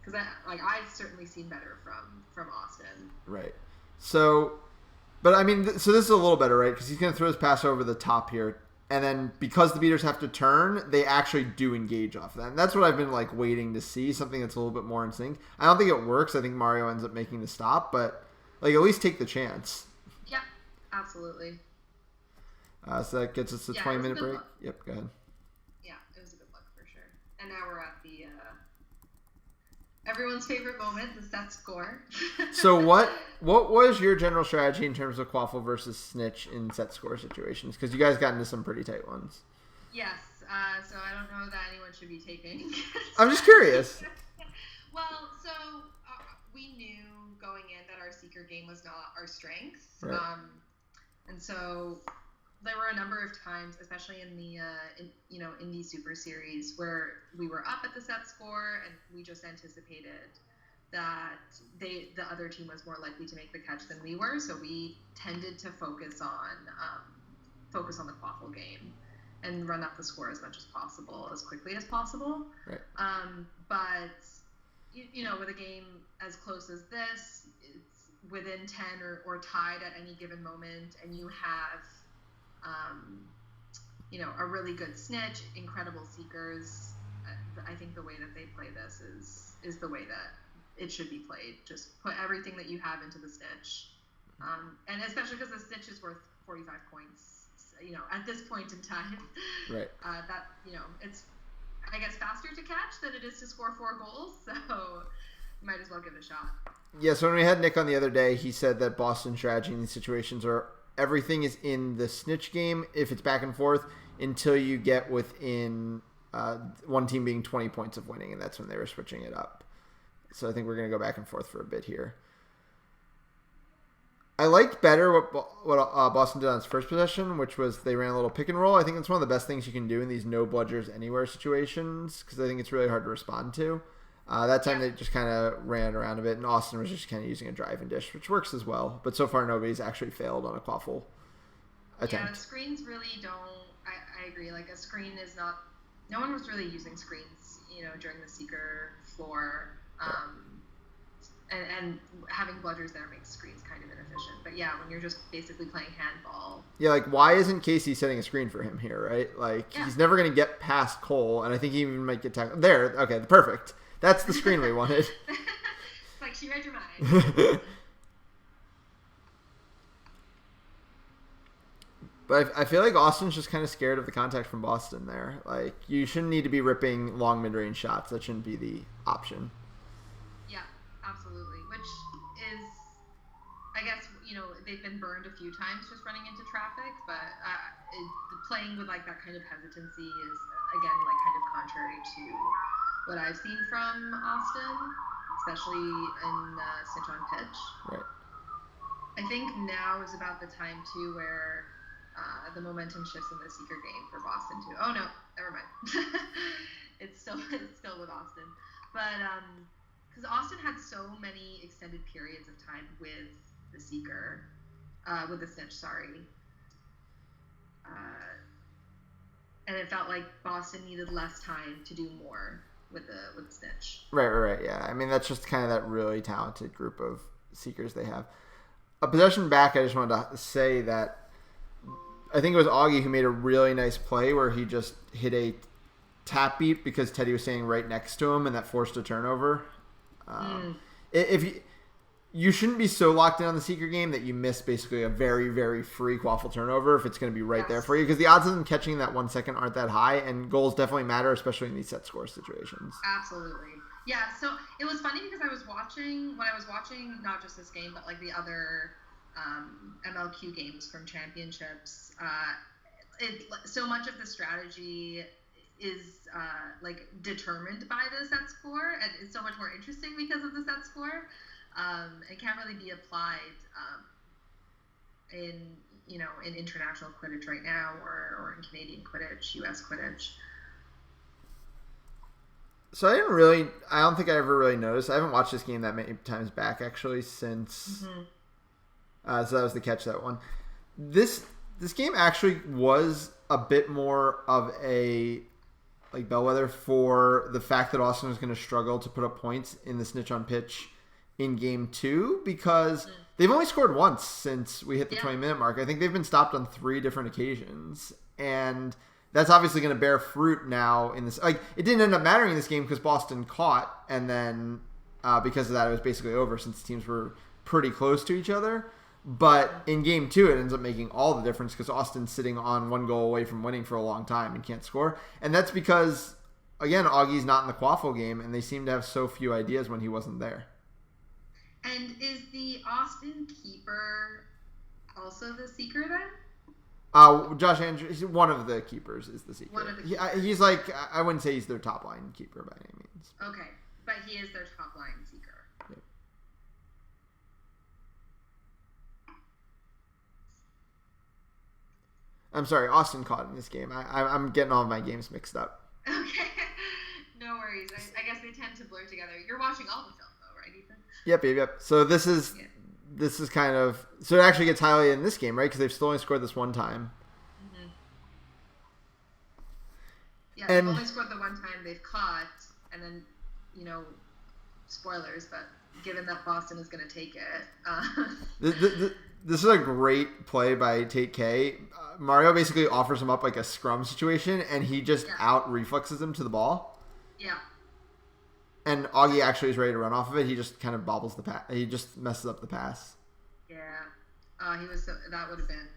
Because, I've certainly seen better from Austin. Right. So, but, I mean, so this is a little better, right? Because he's going to throw his pass over the top here. And then because the beaters have to turn, they actually do engage off that. And that's what I've been like waiting to see, something that's a little bit more in sync. I don't think it works. I think Mario ends up making the stop, but like at least take the chance. Yeah, absolutely. So that gets us a 20-minute break. Look. Yep, go ahead. Yeah, it was a good look for sure. And now we're at the everyone's favorite moment, the set score. So what was your general strategy in terms of Quaffle versus Snitch in set score situations? Because you guys got into some pretty tight ones. Yes. So I don't know that anyone should be taking. I'm just curious. Well, so we knew going in that our Seeker game was not our strength. Right. And so there were a number of times, especially in the Indie Super Series, where we were up at the set score and we just anticipated that the other team was more likely to make the catch than we were. So we tended to focus on the Quaffle game and run up the score as much as possible, as quickly as possible. Right. But with a game as close as this, it's within 10 or tied at any given moment, and you have a really good Snitch, incredible Seekers. I think the way that they play this is the way that it should be played. Just put everything that you have into the Snitch. And especially because the Snitch is worth 45 points, at this point in time. Right. It's, I guess, faster to catch than it is to score 4 goals. So you might as well give it a shot. Yeah, so when we had Nick on the other day, he said that Boston's strategy in these situations are everything is in the Snitch game, if it's back and forth, until you get within one team being 20 points of winning, and that's when they were switching it up. So I think we're going to go back and forth for a bit here. I liked better what Boston did on its first possession, which was they ran a little pick and roll. I think that's one of the best things you can do in these no bludgers anywhere situations, because I think it's really hard to respond to. That time they just kind of ran around a bit, and Austin was just kind of using a drive and dish, which works as well. But so far, nobody's actually failed on a Quaffle attempt. Yeah, screens really don't. I agree. Like, a screen is not. No one was really using screens, during the Seeker floor. And having bludgers there makes screens kind of inefficient. But yeah, when you're just basically playing handball. Yeah, like, why isn't Casey setting a screen for him here, right? Like, He's never going to get past Cole, and I think he even might get tackled. There, okay, perfect. That's the screen we wanted. It's like, she read your mind. But I feel like Austin's just kind of scared of the contact from Boston there. Like, you shouldn't need to be ripping long mid-range shots. That shouldn't be the option. Yeah, absolutely. Which is, I guess, they've been burned a few times just running into traffic, but playing with, like, that kind of hesitancy is, again, like, kind of contrary to what I've seen from Austin, especially in Snitch on Pitch. Right. I think now is about the time, too, where the momentum shifts in the Seeker game for Boston, too. Oh, no, never mind. It's still with Austin. But because Austin had so many extended periods of time with the Seeker, with the Snitch, sorry. And it felt like Boston needed less time to do more with the Snitch. Right, yeah. I mean, that's just kind of that really talented group of Seekers they have. A possession back, I just wanted to say that I think it was Augie who made a really nice play where he just hit a tap beat because Teddy was standing right next to him, and that forced a turnover. If you shouldn't be so locked in on the Seeker game that you miss basically a very, very free Quaffle turnover if it's going to be right there for you, because the odds of them catching that 1 second aren't that high, and goals definitely matter, especially in these set score situations. Absolutely. Yeah, so it was funny because when I was watching not just this game, but like the other MLQ games from championships. So much of the strategy is like determined by the set score, and it's so much more interesting because of the set score. It can't really be applied in international Quidditch right now, or in Canadian Quidditch, US Quidditch. So I don't think I ever really noticed. I haven't watched this game that many times back actually since. So that was the catch, that one. This game actually was a bit more of a like bellwether for the fact that Austin was going to struggle to put up points in the snitch on pitch in game 2, because they've only scored once since we hit the 20-minute mark. I think they've been stopped on 3 different occasions, and that's obviously going to bear fruit now in this. Like, it didn't end up mattering in this game because Boston caught, and then because of that, it was basically over since the teams were pretty close to each other. But in game 2, it ends up making all the difference because Austin's sitting on 1 goal away from winning for a long time and can't score. And that's because, again, Augie's not in the Quaffle game, and they seem to have so few ideas when he wasn't there. And is the Austin keeper also the seeker then? Josh Andrews, one of the keepers, is the seeker. One of the keepers. He's like, I wouldn't say he's their top line keeper by any means. Okay, but he is their top line seeker. Yep. I'm sorry, Austin caught in this game. I'm getting all of my games mixed up. Okay, no worries. I guess they tend to blur together. You're watching all the film though, right, Ethan? Yep. So this is kind of, so it actually gets highlighted in this game, right? Because they've still only scored this one time. Mm-hmm. Yeah, they've only scored the one time they've caught, and then, spoilers, but given that Boston is going to take it. This is a great play by Tate K. Mario basically offers him up like a scrum situation, and he just out reflexes him to the ball. Yeah. And Augie actually is ready to run off of it. He just kind of bobbles the pass. He just messes up the pass. Yeah. That would have been.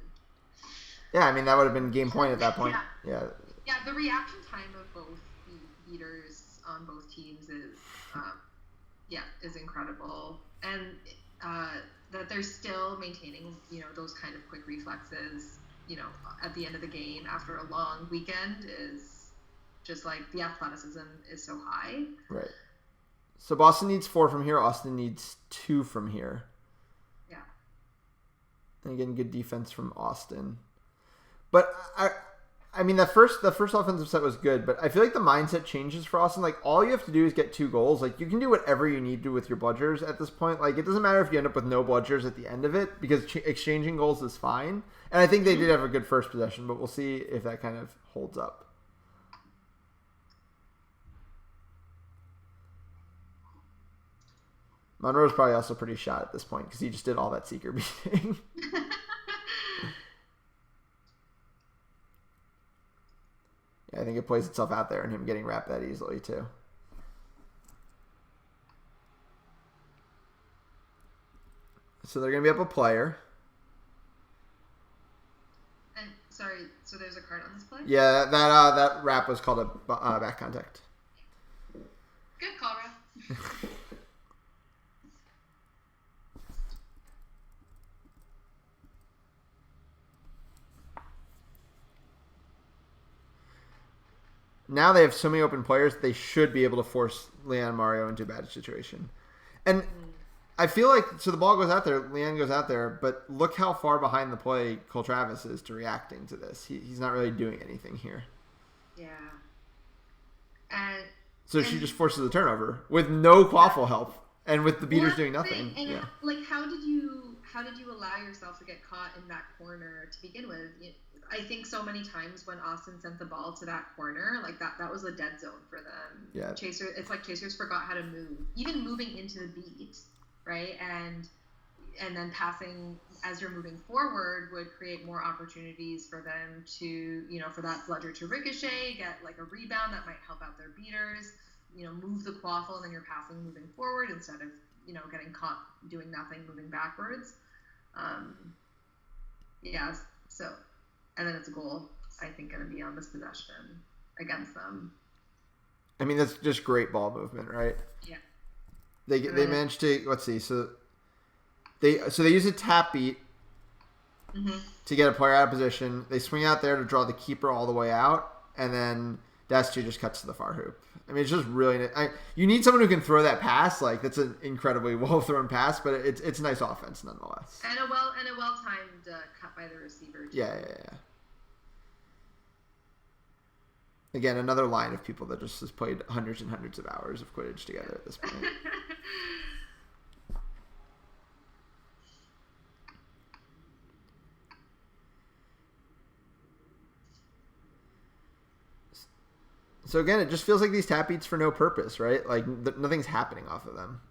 Yeah, I mean, that would have been game point at that point. Yeah. Yeah, the reaction time of both beaters on both teams is incredible. And that they're still maintaining, those kind of quick reflexes, at the end of the game after a long weekend is just like the athleticism is so high. Right. So Boston needs 4 from here. Austin needs 2 from here. Yeah. And again, good defense from Austin. But I mean, the first offensive set was good, but I feel like the mindset changes for Austin. Like, all you have to do is get 2 goals. Like, you can do whatever you need to with your bludgers at this point. Like, it doesn't matter if you end up with no bludgers at the end of it, because exchanging goals is fine. And I think they did have a good first possession, but we'll see if that kind of holds up. Monroe's probably also pretty shot at this point because he just did all that seeker beating. Yeah, I think it plays itself out there and him getting wrapped that easily too. So they're going to be up a player. And sorry, so there's a card on this play? Yeah, that wrap was called a back contact. Good call, Ref. Now they have so many open players, they should be able to force Leon and Mario into a bad situation. And I feel like, so the ball goes out there, Leon goes out there, but look how far behind the play Cole Travis is to reacting to this. He's not really doing anything here. Yeah. So she just forces the turnover with no Quaffle help and with the beaters doing nothing. And like, how did you allow yourself to get caught in that corner to begin with? I think so many times when Austin sent the ball to that corner, like that was a dead zone for them. Yeah. It's like Chasers forgot how to move. Even moving into the beat, right? And then passing as you're moving forward would create more opportunities for them to, for that bludger to ricochet, get like a rebound that might help out their beaters, move the Quaffle, and then you're passing moving forward instead of, getting caught doing nothing, moving backwards. So, and then it's a goal, I think, going to be on this possession against them. I mean, that's just great ball movement, right? Yeah. They managed to, let's see, so they use a tap beat to get a player out of position. They swing out there to draw the keeper all the way out, and then Destu just cuts to the far hoop. I mean, it's just really... you need someone who can throw that pass. Like, that's an incredibly well-thrown pass, but it's nice offense nonetheless. And a well-timed cut by the receiver, too. Yeah. Again, another line of people that just has played hundreds and hundreds of hours of Quidditch together at this point. So again, it just feels like these tap beats for no purpose, right? Like nothing's happening off of them.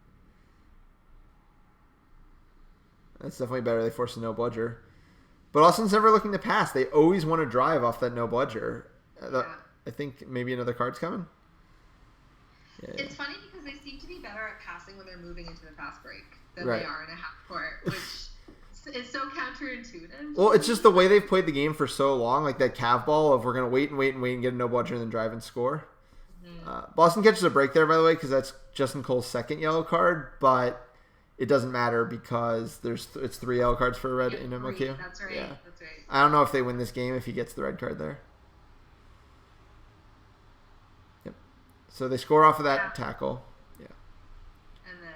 That's definitely better. They force a no bludger. But Austin's never looking to pass. They always want to drive off that no bludger. I think maybe another card's coming. It's funny because they seem to be better at passing when they're moving into the fast break than they are in a half court, which is so counterintuitive. Well, it's just the way they've played the game for so long, like that cav ball of we're going to wait and get a no bludger and then drive and score. Boston catches a break there, by the way, because that's Justin Cole's second yellow card, but it doesn't matter because it's 3 yellow cards for a red in MLQ. That's right. Yeah. That's right. I don't know if they win this game if he gets the red card there. Yep. So they score off of that tackle. Yeah. And then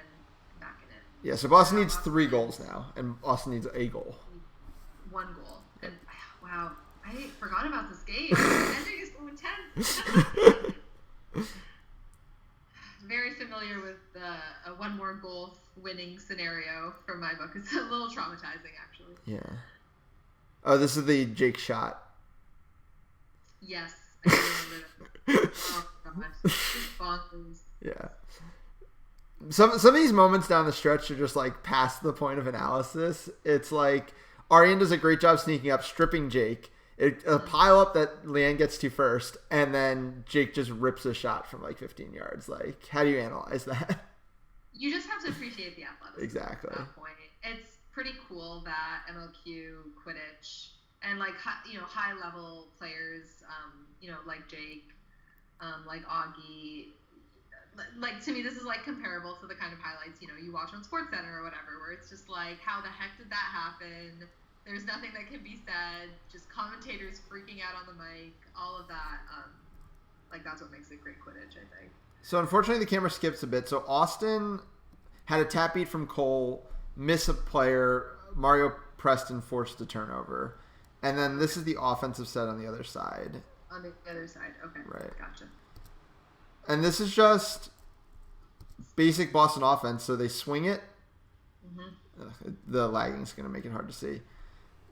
back in it. Yeah, so Boston needs 3 goals now, and Austin needs a goal. 1 goal. And wow, I forgot about this game. The ending is so intense. Very familiar with a 1 more goal winning scenario from my book. It's a little traumatizing, actually. Yeah. Oh, this is the Jake shot. Yes, I remember that. Oh god, it's bonkers. Yeah. Some of these moments down the stretch are just like past the point of analysis. It's like Arian does a great job sneaking up, stripping Jake. A pile up that Leanne gets to first, and then Jake just rips a shot from like 15 yards. Like, how do you analyze that? You just have to appreciate the athleticism. Exactly. At that point. It's pretty cool that MLQ, Quidditch, and like high level players, like Jake, like Augie. Like, to me, this is like comparable to the kind of highlights you watch on SportsCenter or whatever, where it's just like, how the heck did that happen? There's nothing that can be said. Just commentators freaking out on the mic. All of that. That's what makes it great Quidditch, I think. So unfortunately, the camera skips a bit. So Austin had a tap beat from Cole, miss a player. Mario Preston forced a turnover, and then this is the offensive set on the other side. On the other side, okay. Right. Gotcha. And this is just basic Boston offense. So they swing it. The lagging is going to make it hard to see.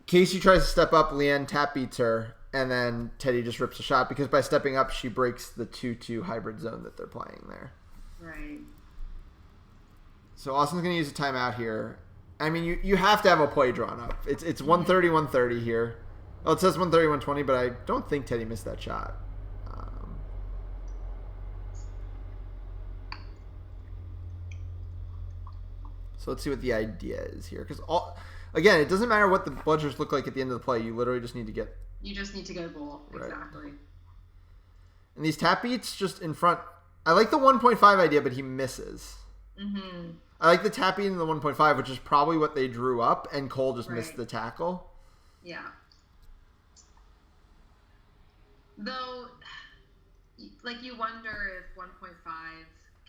Casey tries to step up. Leanne tap beats her. And then Teddy just rips a shot because by stepping up, she breaks the 2-2 hybrid zone that they're playing there. Right. So Austin's going to use a timeout here. I mean, you have to have a play drawn up. It's 130 here. Well, it says 130 but I don't think Teddy missed that shot. So let's see what the idea is here. Because, again, it doesn't matter what the bludgers look like at the end of the play. You literally just need to get... You just need to get a goal. Right. Exactly. And these tap beats just in front... I like the 1.5 idea, but he misses. I like the tap beat in the 1.5, which is probably what they drew up, and Cole just missed the tackle. Yeah. Though, like, you wonder if 1.5...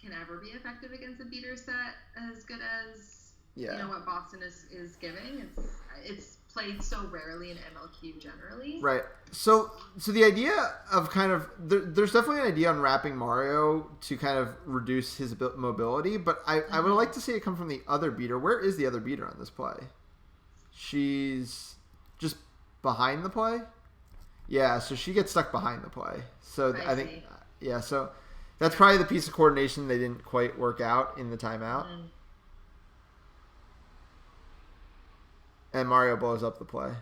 can ever be effective against a beater set as good as what Boston is giving. It's played so rarely in MLQ generally. Right. So the idea of kind of there's definitely an idea on wrapping Mario to kind of reduce his mobility, but I would like to see it come from the other beater. Where is the other beater on this play? She's just behind the play. Yeah, so she gets stuck behind the play. So I think so. That's probably the piece of coordination they didn't quite work out in the timeout. And Mario blows up the play.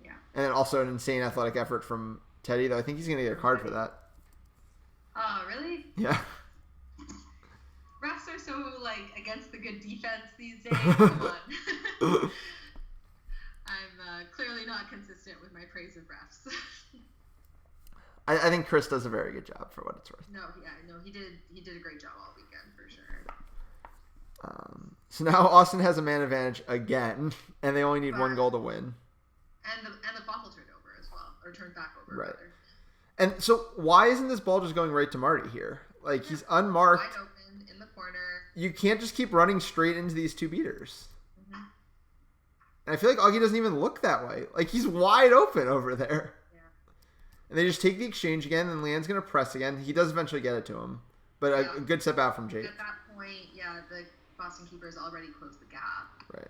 Yeah. And then also an insane athletic effort from Teddy, though. I think he's going to get a card for that. Oh, really? Yeah. Refs are so, against the good defense these days. Come on. I'm clearly not consistent with my praise of refs. I think Chris does a very good job for what it's worth. No, he did a great job all weekend for sure. So now Austin has a man advantage again, and they only need 1 goal to win. And the quaffle turned over as well, or turned back over. Right. Rather. And so why isn't this ball just going right to Marty here? Like, he's unmarked. Wide open in the corner. You can't just keep running straight into these two beaters. Mm-hmm. And I feel like Augie doesn't even look that way. Like, he's wide open over there. Yeah. And they just take the exchange again, and Leanne's going to press again. He does eventually get it to him. But a good step out from Jake. At that point, the Boston keeper's already closed the gap. Right.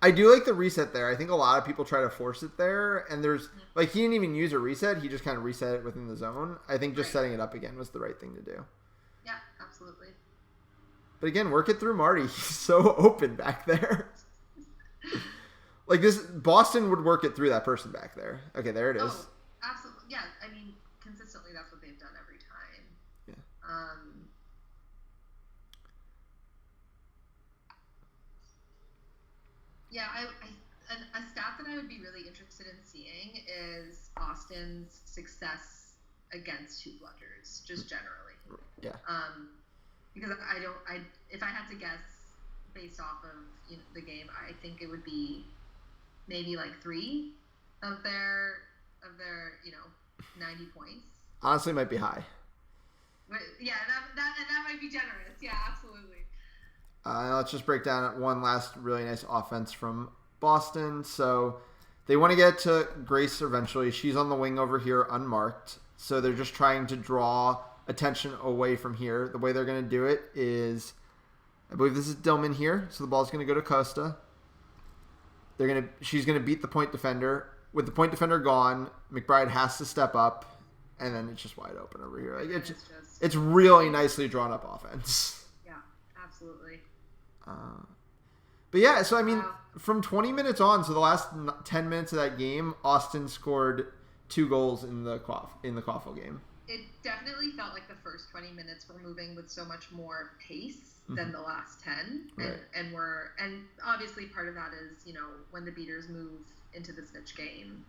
I do like the reset there. I think a lot of people try to force it there, and there's like he didn't even use a reset. He just kind of reset it within the zone. I think just setting it up again was the right thing to do. Yeah, absolutely. But again, work it through Marty. He's so open back there. Like this, Boston would work it through that person back there. Okay, there it is. Oh, absolutely. Yeah, I mean, consistently, that's what they've done every time. Yeah. Yeah, a stat that I would be really interested in seeing is Austin's success against two bludgers, just generally. Yeah. Because if I had to guess based off of the game, I think it would be maybe like 3 of their 90 points. Honestly, might be high. But, yeah, that might be generous. Yeah, absolutely. Let's just break down one last really nice offense from Boston. So they want to get to Grace eventually. She's on the wing over here, unmarked. So they're just trying to draw attention away from here. The way they're going to do it is, I believe this is Dillman here. So the ball's going to go to Costa. She's going to beat the point defender. With the point defender gone, McBride has to step up, and then it's just wide open over here. Like it's really nicely drawn up offense. Yeah, absolutely. But yeah, so I mean, from 20 minutes on, so the last 10 minutes of that game, Austin scored 2 goals in the Quaffle game. It definitely felt like the first 20 minutes were moving with so much more pace than the last 10, right. and obviously part of that is when the beaters move into the snitch game,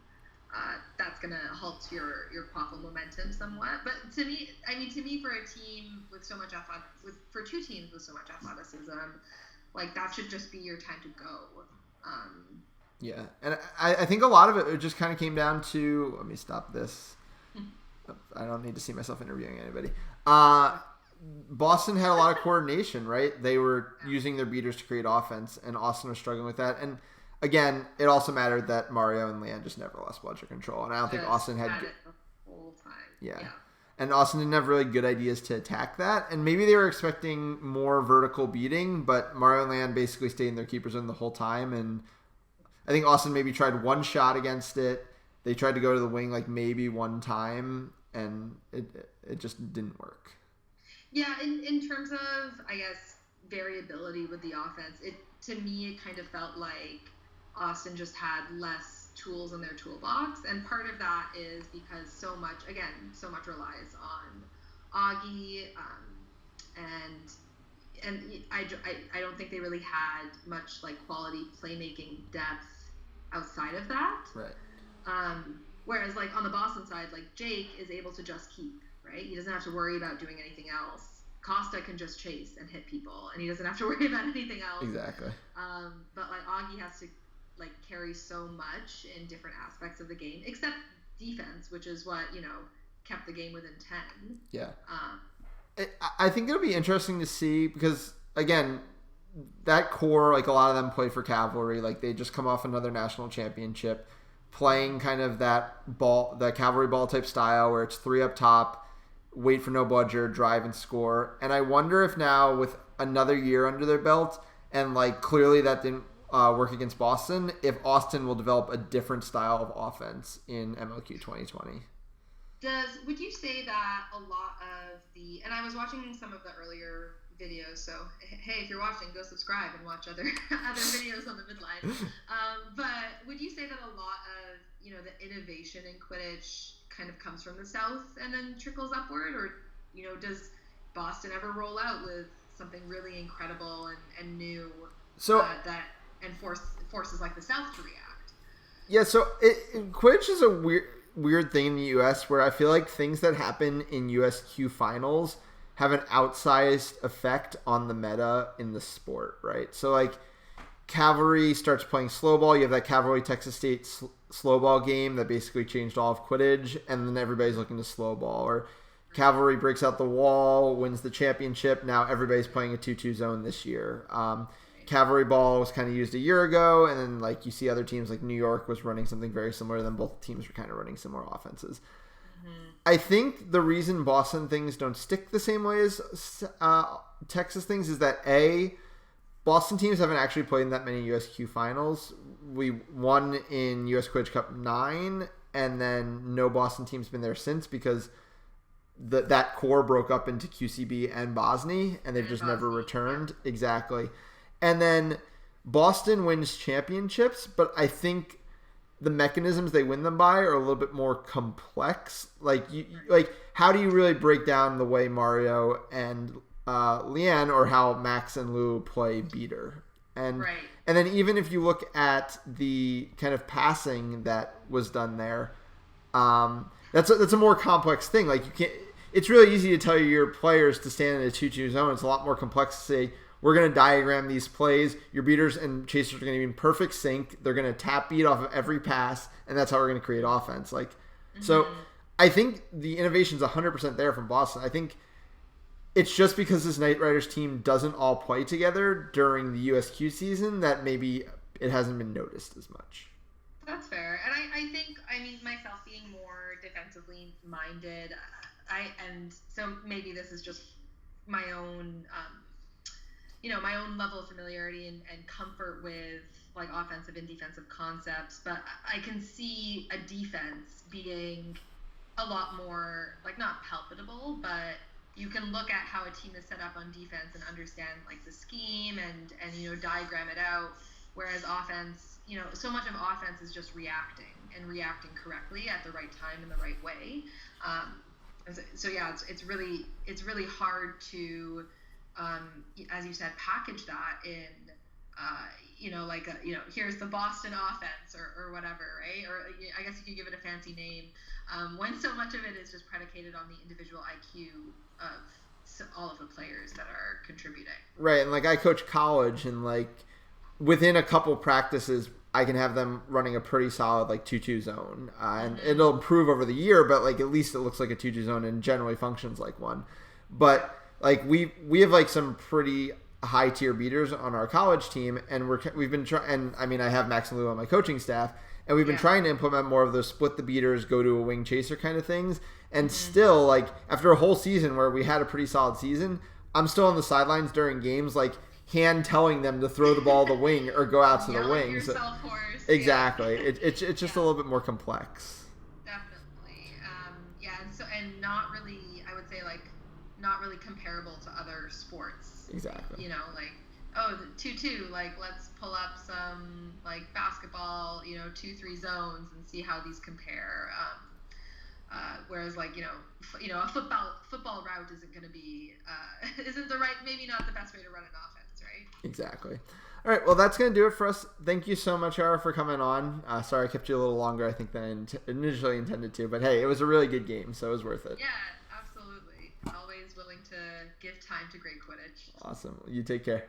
that's gonna halt your Quaffle momentum somewhat. But to me, for a team with so much for two teams with so much athleticism, like that should just be your time to go. Yeah, and I think a lot of it just kind of came down to, let me stop this. I don't need to see myself interviewing anybody. Boston had a lot of coordination, right? They were using their beaters to create offense, and Austin was struggling with that. And again, it also mattered that Mario and Leanne just never lost bludger control, and I don't think Austin had it the whole time. Yeah. And Austin didn't have really good ideas to attack that, and maybe they were expecting more vertical beating, but Mario and Leanne basically stayed in their keeper zone the whole time, and I think Austin maybe tried one shot against it. They tried to go to the wing like maybe one time, and it just didn't work. Yeah, in terms of, I guess, variability with the offense, to me it kind of felt like Austin just had less tools in their toolbox, and part of that is because so much relies on Augie, and I don't think they really had much like quality playmaking depth outside of that. Right. Whereas like on the Boston side, like Jake is able to just keep, right? He doesn't have to worry about doing anything else. Costa can just chase and hit people, and he doesn't have to worry about anything else. Exactly. But like Augie has to like carry so much in different aspects of the game, except defense, which is what kept the game within 10. Yeah. I think it'll be interesting to see because again, that core, like a lot of them play for Cavalry, like they just come off another national championship, playing kind of that Cavalry ball type style where it's 3 up top, wait for no bludger, drive and score. And I wonder if now with another year under their belt, and like clearly that didn't work against Boston, if Austin will develop a different style of offense in MLQ 2020. Would you say that a lot of and I was watching some of the earlier videos, so hey, if you're watching, go subscribe and watch other videos on the midline. But would you say that a lot of the innovation in Quidditch kind of comes from the South and then trickles upward, or does Boston ever roll out with something really incredible and new forces like the South to react? Yeah, so Quidditch is a weird thing in the U.S. where I feel like things that happen in USQ finals have an outsized effect on the meta in the sport, right? So like Cavalry starts playing slow ball. You have that Cavalry Texas State slow ball game that basically changed all of Quidditch, and then everybody's looking to slow ball. Or Cavalry breaks out the wall, wins the championship. Now everybody's playing a 2-2 zone this year. Cavalry ball was kind of used a year ago, and then like you see other teams like New York was running something very similar. Then both teams were kind of running similar offenses. I think the reason Boston things don't stick the same way as Texas things is that Boston teams haven't actually played in that many USQ finals. We won in US Quidditch Cup 9, and then no Boston team's been there since because that core broke up into QCB and Bosnia, and they've just never returned. Yeah. Exactly. And then Boston wins championships, but I think the mechanisms they win them by are a little bit more complex. Like how do you really break down the way Mario and Leanne or how Max and Lou play beater? And then even if you look at the kind of passing that was done there, that's a more complex thing. Like you can't. It's really easy to tell your players to stand in a 2-2 zone. It's a lot more complex to say, we're going to diagram these plays. Your beaters and chasers are going to be in perfect sync. They're going to tap beat off of every pass, and that's how we're going to create offense. So I think the innovation's 100% there from Boston. I think it's just because this Knight Riders team doesn't all play together during the USQ season that maybe it hasn't been noticed as much. That's fair. And I think, myself being more defensively minded, and so maybe this is just my own, my own level of familiarity and comfort with like offensive and defensive concepts, but I can see a defense being a lot more, like, not palpable, but you can look at how a team is set up on defense and understand like the scheme and diagram it out, whereas offense, so much of offense is just reacting correctly at the right time in the right way. So yeah, it's really hard to, as you said, package that in, here's the Boston offense or whatever, right? Or I guess you could give it a fancy name, when so much of it is just predicated on the individual IQ of all of the players that are contributing. Right, and like I coach college, and like within a couple practices, I can have them running a pretty solid like 2-2 zone, and it'll improve over the year, but like at least it looks like a 2-2 zone and generally functions like one. But like we have like some pretty high tier beaters on our college team, and we've been trying. And I have Max and Lou on my coaching staff, and we've been trying to implement more of those split the beaters, go to a wing chaser kind of things. And still, like after a whole season where we had a pretty solid season, I'm still on the sidelines during games, like hand telling them to throw the ball the wing or go out to the wing. So, exactly. Yeah. It's just a little bit more complex. Definitely. And not really, I would say, like, not really comparable to other sports. Exactly. The 2-2, like, let's pull up some, like, basketball, 2-3 zones and see how these compare. Whereas, like, a football route isn't going to be, isn't the right, maybe not the best way to run an offense, right? Exactly. All right, well, that's going to do it for us. Thank you so much, Yara, for coming on. Sorry I kept you a little longer, I think, than I initially intended to. But, hey, it was a really good game, so it was worth it. Yeah, absolutely. Always willing to give time to great Quidditch. Awesome. You take care.